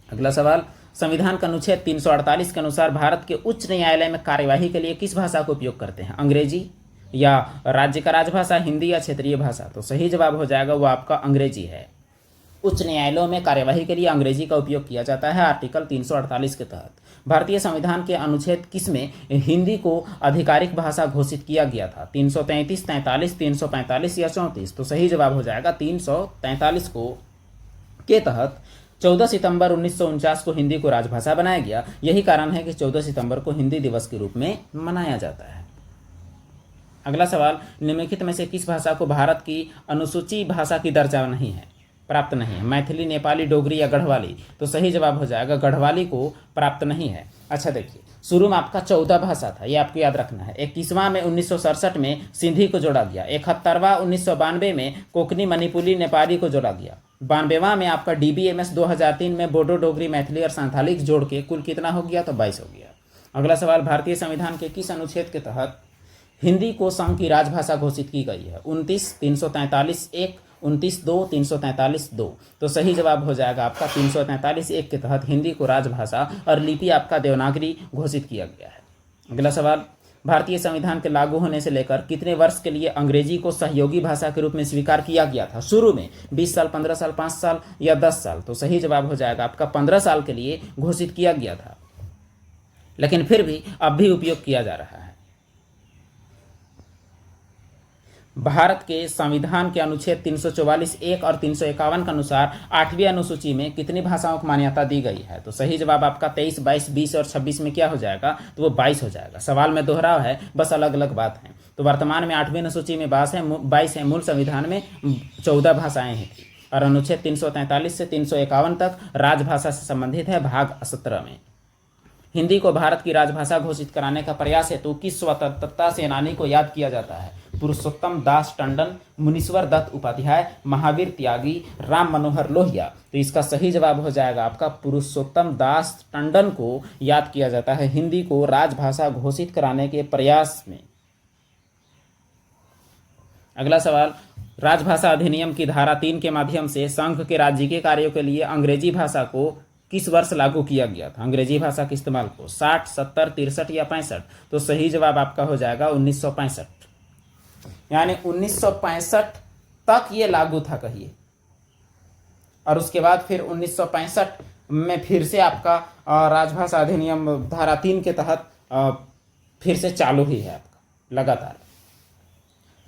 अगला सवाल, संविधान का अनुच्छेद 348 के अनुसार भारत के उच्च न्यायालय में कार्यवाही के लिए किस भाषा का उपयोग करते हैं? अंग्रेजी या राज्य का राजभाषा, हिंदी या क्षेत्रीय भाषा? तो सही जवाब हो जाएगा वो आपका अंग्रेजी है। उच्च न्यायालयों में कार्यवाही के लिए अंग्रेजी का उपयोग किया जाता है आर्टिकल 348 के तहत। भारतीय संविधान के अनुच्छेद किस में हिंदी को आधिकारिक भाषा घोषित किया गया था? 333, 43, 345 या 34? तो सही जवाब हो जाएगा 343 को के तहत 14 सितंबर 1949 को हिंदी को राजभाषा बनाया गया। यही कारण है कि 14 सितंबर को हिंदी दिवस के रूप में मनाया जाता है। अगला सवाल, निम्नलिखित में से किस भाषा को भारत की अनुसूची भाषा की दर्जा नहीं है, प्राप्त नहीं है? मैथिली, नेपाली, डोगरी या गढ़वाली? तो सही जवाब हो जाएगा गढ़वाली को प्राप्त नहीं है। अच्छा देखिए, शुरू में आपका 14 भाषा था, ये आपको याद रखना है। 21वां में 1967 में सिंधी को जोड़ा गया। 71वां 1992 में कोंकणी, मणिपुरी, नेपाली को जोड़ा गया। 92वां में आपका DBMS 2003 में बोडो, डोगरी, मैथिली और संथाली जोड़ के कुल कितना हो गया? तो 22 हो गया। अगला सवाल, भारतीय संविधान के किस अनुच्छेद के तहत हिंदी को संघ की राजभाषा घोषित की गई है? 29, 343(1), 29(2), 343(2)। तो सही जवाब हो जाएगा आपका 343(1) के तहत हिंदी को राजभाषा और लिपि आपका देवनागरी घोषित किया गया है। अगला सवाल, भारतीय संविधान के लागू होने से लेकर कितने वर्ष के लिए अंग्रेजी को सहयोगी भाषा के रूप में स्वीकार किया गया था? शुरू में 20 साल, 15 साल, 5 साल या 10 साल? तो सही जवाब हो जाएगा आपका 15 साल के लिए घोषित किया गया था, लेकिन फिर भी अब भी उपयोग किया जा रहा है। भारत के संविधान के अनुच्छेद 344(1) और 351 के अनुसार 8वीं अनुसूची में कितनी भाषाओं को मान्यता दी गई है? तो सही जवाब आपका 23, 22, 20 और 26 में क्या हो जाएगा? तो वो 22 हो जाएगा। सवाल में दोहराव है, बस अलग अलग बात है। तो वर्तमान में 8वीं अनुसूची में 22 है, मूल संविधान में 14 भाषाएं हैं थी, और अनुच्छेद 343 से 351 तक राजभाषा से संबंधित है। भाग 17 में हिंदी को भारत की राजभाषा घोषित कराने का प्रयास हेतु किस स्वतंत्रता सेनानी को याद किया जाता है? पुरुषोत्तम दास टंडन, मुनीश्वर दत्त उपाध्याय, महावीर त्यागी, राम मनोहर लोहिया? तो इसका सही जवाब हो जाएगा आपका पुरुषोत्तम दास टंडन को याद किया जाता है हिंदी को राजभाषा घोषित कराने के प्रयास में। अगला सवाल, राजभाषा अधिनियम की धारा 3 के माध्यम से संघ के राज्य के कार्यों के लिए अंग्रेजी भाषा को किस वर्ष लागू किया गया था? अंग्रेजी भाषा के इस्तेमाल को 60, 70, 63 या 65? तो सही जवाब आपका हो जाएगा 1965। यानी 1965 तक ये लागू था कहिए, और उसके बाद फिर 1965 में फिर से आपका राजभाषा अधिनियम धारा 3 के तहत फिर से चालू ही है आपका लगातार।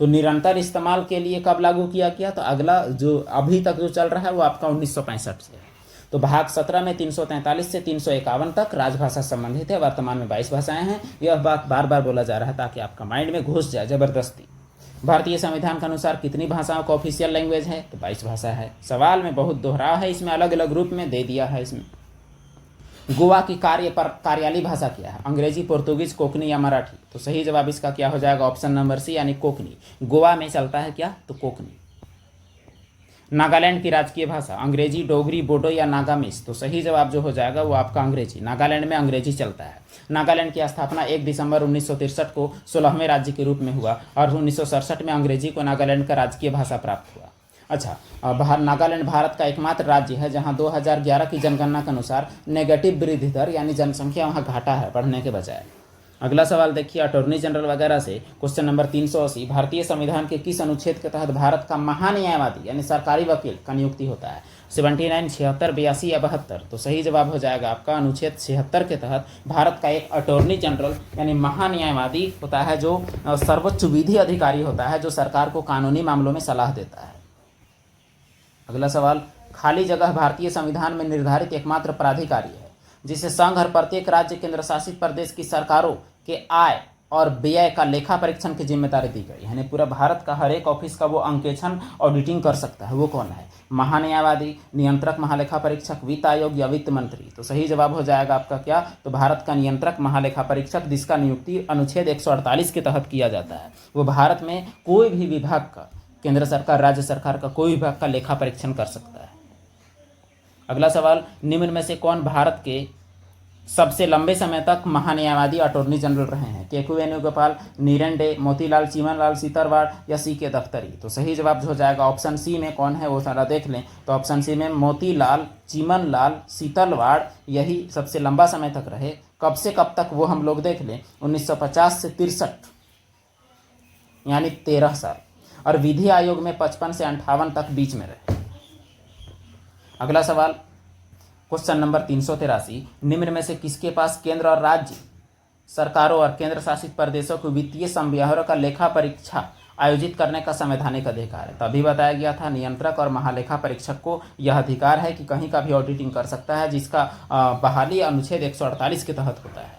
तो निरंतर इस्तेमाल के लिए कब लागू किया गया? तो अगला जो अभी तक जो चल रहा है वो आपका 1965 से है। तो भाग 17 में 343 से 351 तक राजभाषा संबंधित है। वर्तमान में 22 भाषाएं हैं। यह बात बार बार बोला जा रहा है ताकि आपका माइंड में घुस जाए जबरदस्ती। भारतीय संविधान के अनुसार कितनी भाषाओं का ऑफिशियल लैंग्वेज है? तो 22 भाषा है। सवाल में बहुत दोहराव है, इसमें अलग अलग रूप में दे दिया है। इसमें गोवा की कार्यालय भाषा क्या है? अंग्रेजी, पोर्तुगीज, कोंकणी या मराठी? तो सही जवाब इसका क्या हो जाएगा? ऑप्शन नंबर सी यानी कोंकणी। गोवा में चलता है क्या? तो कोंकणी। नागालैंड की राजकीय भाषा अंग्रेजी, डोगरी, बोडो या नागामीज? तो सही जवाब जो हो जाएगा वो आपका अंग्रेजी। नागालैंड में अंग्रेजी चलता है। नागालैंड की स्थापना 1 दिसंबर 1963 को 16वें राज्य के रूप में हुआ और 1967 में अंग्रेजी को नागालैंड का राजकीय भाषा प्राप्त हुआ। अच्छा, नागालैंड भारत का एकमात्र राज्य है जहां 2011 की जनगणना के अनुसार नेगेटिव वृद्धि दर यानी जनसंख्या वहां घटा है बढ़ने के बजाय। अगला सवाल देखिए, अटॉर्नी जनरल वगैरह से क्वेश्चन नंबर 380, भारतीय संविधान के किस अनुच्छेद के तहत भारत का महान्यायवादी यानी सरकारी वकील का नियुक्ति होता है? 79, 76, 82 या 72? तो सही जवाब हो जाएगा आपका अनुच्छेद 76 के तहत भारत का एक अटॉर्नी जनरल यानी महान्यायवादी होता है जो सर्वोच्च विधि अधिकारी होता है जो सरकार को कानूनी मामलों में सलाह देता है। अगला सवाल, खाली जगह भारतीय संविधान में निर्धारित एकमात्र प्राधिकारी है जिसे संघ और प्रत्येक राज्य केंद्र शासित प्रदेश की सरकारों के आय और व्यय का लेखा परीक्षण की जिम्मेदारी दी गई, यानी पूरा भारत का हर एक ऑफिस का वो अंकेक्षण ऑडिटिंग कर सकता है, वो कौन है? महान्यायवादी, नियंत्रक महालेखा परीक्षक, वित्त आयोग या वित्त मंत्री? तो सही जवाब हो जाएगा आपका क्या? तो भारत का नियंत्रक महालेखा परीक्षक जिसका नियुक्ति अनुच्छेद 148 के तहत किया जाता है। वो भारत में कोई भी विभाग का, केंद्र सरकार, राज्य सरकार का कोई विभाग का लेखा परीक्षण कर सकता है। अगला सवाल, निम्न में से कौन भारत के सबसे लंबे समय तक महान्यायवादी अटॉर्नी जनरल रहे हैं? केकू वेणुगोपाल, नीरन डे, मोतीलाल, चिमनलाल सीतरवाड़ या सी के दफ्तरी? तो सही जवाब हो जाएगा ऑप्शन सी में। कौन है वो सारा देख लें तो ऑप्शन सी में मोतीलाल, चिमनलाल, सीतलवाड़ यही सबसे लंबा समय तक रहे। कब से कब तक वो हम लोग देख लें, 1950 से 63 यानी 13 साल, और विधि आयोग में 55 से 58 तक बीच में रहे। अगला सवाल, क्वेश्चन नंबर 383, निम्न में से किसके पास केंद्र और राज्य सरकारों और केंद्र शासित प्रदेशों को वित्तीय संव्यवहारों का लेखा परीक्षा आयोजित करने का संवैधानिक अधिकार है? तभी बताया गया था नियंत्रक और महालेखा परीक्षक को यह अधिकार है कि कहीं का भी ऑडिटिंग कर सकता है, जिसका बहाली अनुच्छेद 148 के तहत होता है।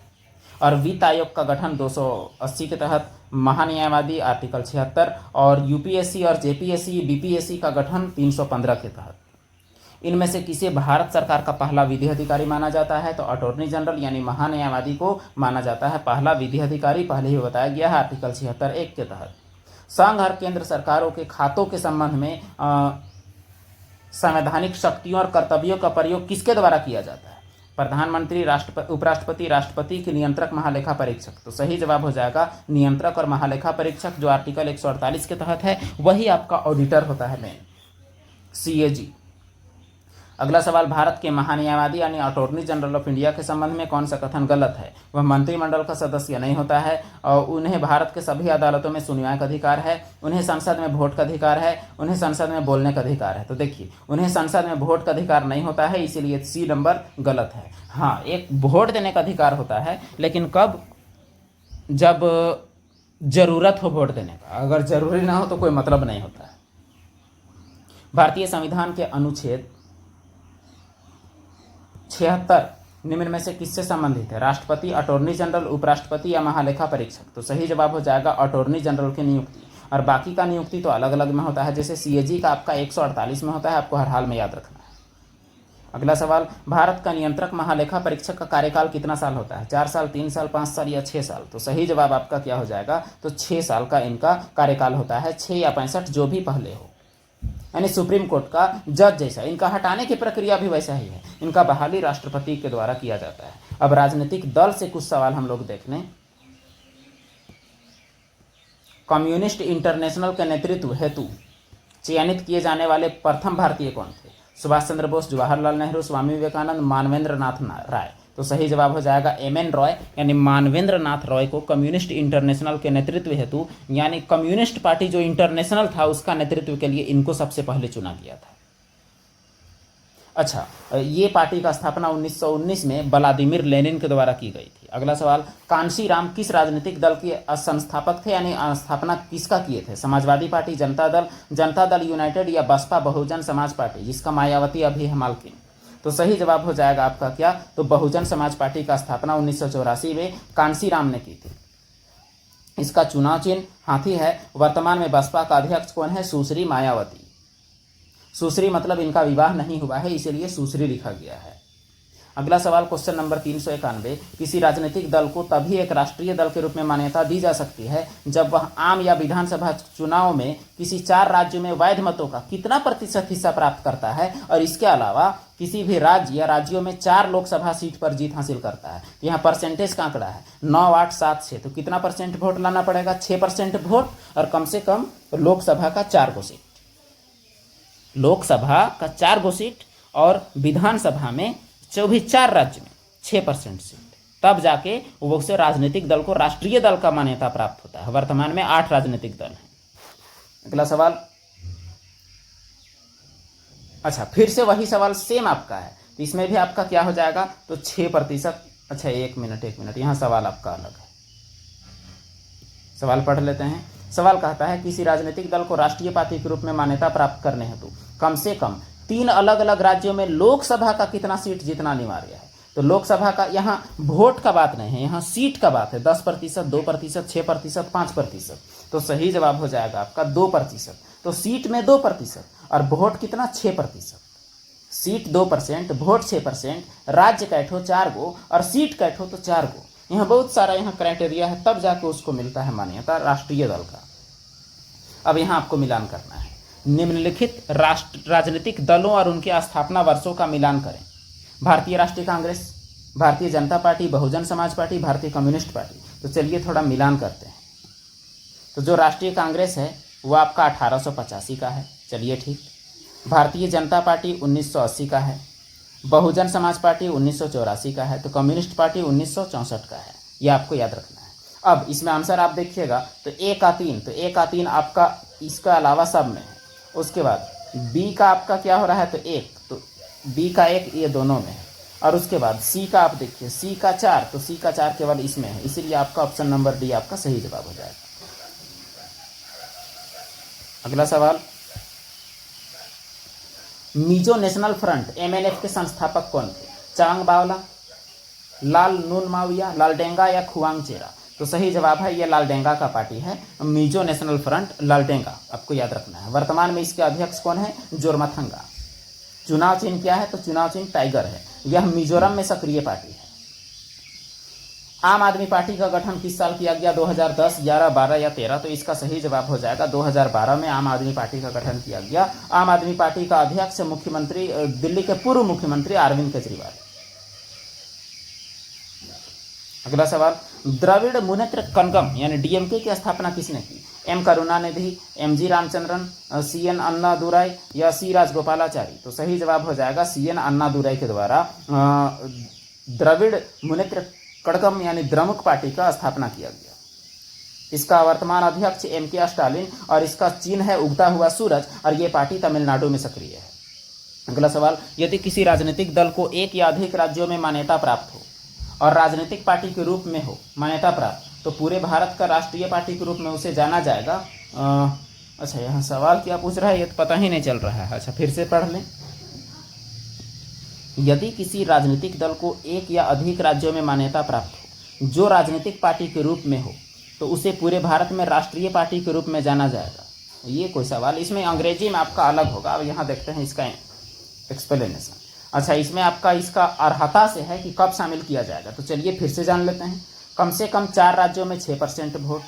और वित्त आयोग का गठन 280 के तहत, महान्यायवादी आर्टिकल 76, और यूपीएससी और जेपीएससी बीपीएससी का गठन 315 के तहत। इनमें से किसे भारत सरकार का पहला विधि अधिकारी माना जाता है? तो अटॉर्नी जनरल यानी महान्यायवादी को माना जाता है पहला विधि अधिकारी। पहले ही बताया गया है आर्टिकल 76(1) के तहत। संघ और केंद्र सरकारों के खातों के संबंध में संवैधानिक शक्तियों और कर्तव्यों का प्रयोग किसके द्वारा किया जाता है? प्रधानमंत्री, उपराष्ट्रपति, राष्ट्रपति के नियंत्रक महालेखा परीक्षक? तो सही जवाब हो जाएगा नियंत्रक और महालेखा परीक्षक जो आर्टिकल 148 के तहत है वही आपका ऑडिटर होता है मेन, CAG। अगला सवाल, भारत के महान्यायवादी यानी अटॉर्नी जनरल ऑफ इंडिया के संबंध में कौन सा कथन गलत है? वह मंत्रिमंडल का सदस्य नहीं होता है और उन्हें भारत के सभी अदालतों में सुनवाई का अधिकार है, उन्हें संसद में वोट का अधिकार है, उन्हें संसद में बोलने का अधिकार है। तो देखिए, उन्हें संसद में वोट का अधिकार नहीं होता है, इसीलिए C नंबर गलत है। हाँ, एक वोट देने का अधिकार होता है, लेकिन कब? जब जरूरत हो वोट देने का, अगर जरूरी ना हो तो कोई मतलब नहीं होता है। भारतीय संविधान के अनुच्छेद 76 निम्न में से किससे संबंधित है? राष्ट्रपति, अटॉर्नी जनरल, उपराष्ट्रपति या महालेखा परीक्षक? तो सही जवाब हो जाएगा अटॉर्नी जनरल की नियुक्ति। और बाकी का नियुक्ति तो अलग अलग में होता है, जैसे CAG का आपका 148 में होता है, आपको हर हाल में याद रखना है। अगला सवाल, भारत का नियंत्रक महालेखा परीक्षक का कार्यकाल कितना साल होता है? 4 साल, 3 साल, 5 साल या 6 साल? तो सही जवाब आपका क्या हो जाएगा? तो 6 साल का इनका कार्यकाल होता है, 6 या 65 जो भी पहले हो, यानी सुप्रीम कोर्ट का जज जैसा। इनका हटाने की प्रक्रिया भी वैसा ही है, इनका बहाली राष्ट्रपति के द्वारा किया जाता है। अब राजनीतिक दल से कुछ सवाल हम लोग देख लें। कम्युनिस्ट इंटरनेशनल के नेतृत्व हेतु चयनित किए जाने वाले प्रथम भारतीय कौन थे? सुभाष चंद्र बोस, जवाहरलाल नेहरू, स्वामी विवेकानंद, मानवेंद्र नाथ राय? तो सही जवाब हो जाएगा MN रॉय यानी मानवेंद्र नाथ रॉय को कम्युनिस्ट इंटरनेशनल के नेतृत्व हेतु, यानी कम्युनिस्ट पार्टी जो इंटरनेशनल था उसका नेतृत्व के लिए इनको सबसे पहले चुना गया था। अच्छा, ये पार्टी का स्थापना 1919 में व्लादिमीर लेनिन के द्वारा की गई थी। अगला सवाल, कांशीराम किस राजनीतिक दल के संस्थापक थे, यानी स्थापना किसका किए थे? समाजवादी पार्टी, जनता दल यूनाइटेड या बसपा बहुजन समाज पार्टी जिसका मायावती अभी है मालकिन? तो सही जवाब हो जाएगा आपका क्या? तो बहुजन समाज पार्टी का स्थापना 1984 में कांशीराम ने की थी। इसका चुनाव चिन्ह हाथी है। वर्तमान में बसपा का अध्यक्ष कौन है? सुश्री मायावती। सुश्री मतलब इनका विवाह नहीं हुआ है, इसीलिए सुश्री लिखा गया है। अगला सवाल क्वेश्चन नंबर 391, किसी राजनीतिक दल को तभी एक राष्ट्रीय दल के रूप में मान्यता दी जा सकती है जब वह आम या विधानसभा चुनाव में किसी 4 राज्यों में वैध मतों का कितना प्रतिशत हिस्सा प्राप्त करता है और इसके अलावा किसी भी राज्य या राज्यों में 4 लोकसभा सीट पर जीत हासिल करता है। तो यहाँ परसेंटेज का आंकड़ा है 9, 8, 7, 6, तो कितना परसेंट वोट लाना पड़ेगा? 6% वोट और कम से कम लोकसभा का 4 गो सीट, लोकसभा का 4 गो सीट और विधानसभा में जो भी 4 राज्य में 6% सीट, तब जाके वो उसे राजनीतिक दल को राष्ट्रीय दल का मान्यता प्राप्त होता है। वर्तमान में 8 राजनीतिक दल हैं। अगला सवाल, अच्छा फिर से वही सवाल सेम आपका है, तो इसमें भी आपका क्या हो जाएगा? तो 6%। अच्छा एक मिनट, यहाँ सवाल आपका अलग है, सवाल पढ़ लेते हैं। सवाल कहता है किसी राजनीतिक दल को राष्ट्रीय पार्टी के रूप में मान्यता प्राप्त करने हेतु कम से कम 3 अलग अलग राज्यों में लोकसभा का कितना सीट जीतना अनिवार्य है? तो लोकसभा का यहाँ वोट का बात नहीं है, यहाँ सीट का बात है। 10%, 2%, 6%, 5%। तो सही जवाब हो जाएगा आपका 2%। तो सीट में 2% और वोट कितना? 6%। सीट 2%, वोट 6%, राज्य कैठो 4 गो और सीट कैठो तो 4 गो। यहाँ बहुत सारा यहाँ क्राइटेरिया है, तब जाके उसको मिलता है मान्यता राष्ट्रीय दल का। अब यहाँ आपको मिलान करना है। निम्नलिखित राजनीतिक दलों और उनके स्थापना वर्षों का मिलान करें। भारतीय राष्ट्रीय कांग्रेस, भारतीय जनता पार्टी, बहुजन समाज पार्टी, भारतीय कम्युनिस्ट पार्टी। तो चलिए थोड़ा मिलान करते हैं। तो जो राष्ट्रीय कांग्रेस है वो आपका 1885 का है, चलिए ठीक। भारतीय जनता पार्टी 1980 का है, बहुजन समाज पार्टी 1984 का है, तो कम्युनिस्ट पार्टी 1964 का है। ये आपको याद रखना है। अब इसमें आंसर आप देखिएगा तो ए का 3, तो ए का 3 आपका इसका अलावा सब में है। उसके बाद बी का आपका क्या हो रहा है? तो 1, तो बी का 1 ये दोनों में है। और उसके बाद सी का आप देखिए, सी का 4, तो सी का 4 केवल इसमें है, इसीलिए आपका ऑप्शन नंबर डी आपका सही जवाब हो जाएगा। अगला सवाल, मिजो नेशनल फ्रंट MNF के संस्थापक कौन थे? चांग बावला, लाल नून माविया, लालडेंगा या खुआंगचेरा? तो सही जवाब है ये लालडेंगा का पार्टी है, मिजो नेशनल फ्रंट लालडेंगा, आपको याद रखना है। वर्तमान में इसके अध्यक्ष कौन है? जोरमाथंगा। चुनाव चिन्ह क्या है? तो चुनाव चिन्ह टाइगर है। यह मिजोरम में सक्रिय पार्टी है। आम आदमी पार्टी का गठन किस साल किया गया? 2010, 11, 12 या 13? तो इसका सही जवाब हो जाएगा 2012 में आम आदमी पार्टी का गठन किया गया। आम आदमी पार्टी का अध्यक्ष मुख्यमंत्री, दिल्ली के पूर्व मुख्यमंत्री अरविंद केजरीवाल। अगला सवाल, द्रविड़ मुनेत्र कनगम यानी DMK की स्थापना किसने की? M Karunanidhi, MG Ramachandran, CN Annadurai या C राजगोपालाचारी? तो सही जवाब हो जाएगा CN अन्नादुराई के द्वारा द्रविड़ मुनेत्र कड़गम यानी द्रमुक पार्टी का स्थापना किया गया। इसका वर्तमान अध्यक्ष MK स्टालिन और इसका चिन्ह है उगता हुआ सूरज और ये पार्टी तमिलनाडु में सक्रिय है। अगला सवाल, यदि किसी राजनीतिक दल को 1 या अधिक राज्यों में मान्यता प्राप्त हो और राजनीतिक पार्टी के रूप में हो मान्यता प्राप्त, तो पूरे भारत का राष्ट्रीय पार्टी के रूप में उसे जाना जाएगा। अच्छा यहाँ सवाल क्या पूछ रहा है ये तो पता ही नहीं चल रहा है। अच्छा फिर से पढ़ लें। यदि किसी राजनीतिक दल को 1 या अधिक राज्यों में मान्यता प्राप्त हो जो राजनीतिक पार्टी के रूप में हो, तो उसे पूरे भारत में राष्ट्रीय पार्टी के रूप में जाना जाएगा। ये कोई सवाल, इसमें अंग्रेजी में आपका अलग होगा। अब यहाँ देखते हैं इसका एक्सप्लेनेशन। अच्छा इसमें आपका इसका अर्हता से है कि कब शामिल किया जाएगा, तो चलिए फिर से जान लेते हैं। कम से कम 4 राज्यों में 6% वोट,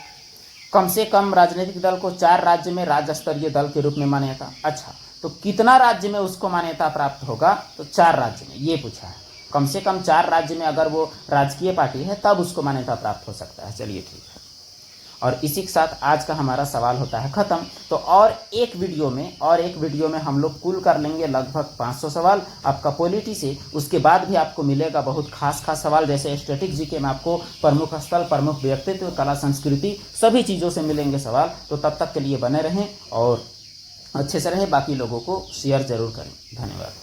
कम से कम राजनीतिक दल को 4 राज्य में राज्य स्तरीय दल के रूप में मान्यता। अच्छा तो कितना राज्य में उसको मान्यता प्राप्त होगा? तो 4 राज्य में, ये पूछा है। कम से कम 4 राज्य में अगर वो राजकीय पार्टी है तब उसको मान्यता प्राप्त हो सकता है। चलिए ठीक है। और इसी के साथ आज का हमारा सवाल होता है खत्म। तो और एक वीडियो में हम लोग कुल कर लेंगे लगभग 500 सवाल आपका पॉलिटी से। उसके बाद भी आपको मिलेगा बहुत खास सवाल, जैसे स्टैटिक जीके में आपको प्रमुख स्थल, प्रमुख व्यक्तित्व, कला संस्कृति सभी चीज़ों से मिलेंगे सवाल। तो तब तक के लिए बने रहें और अच्छे से रहें। बाकी लोगों को शेयर जरूर करें। धन्यवाद।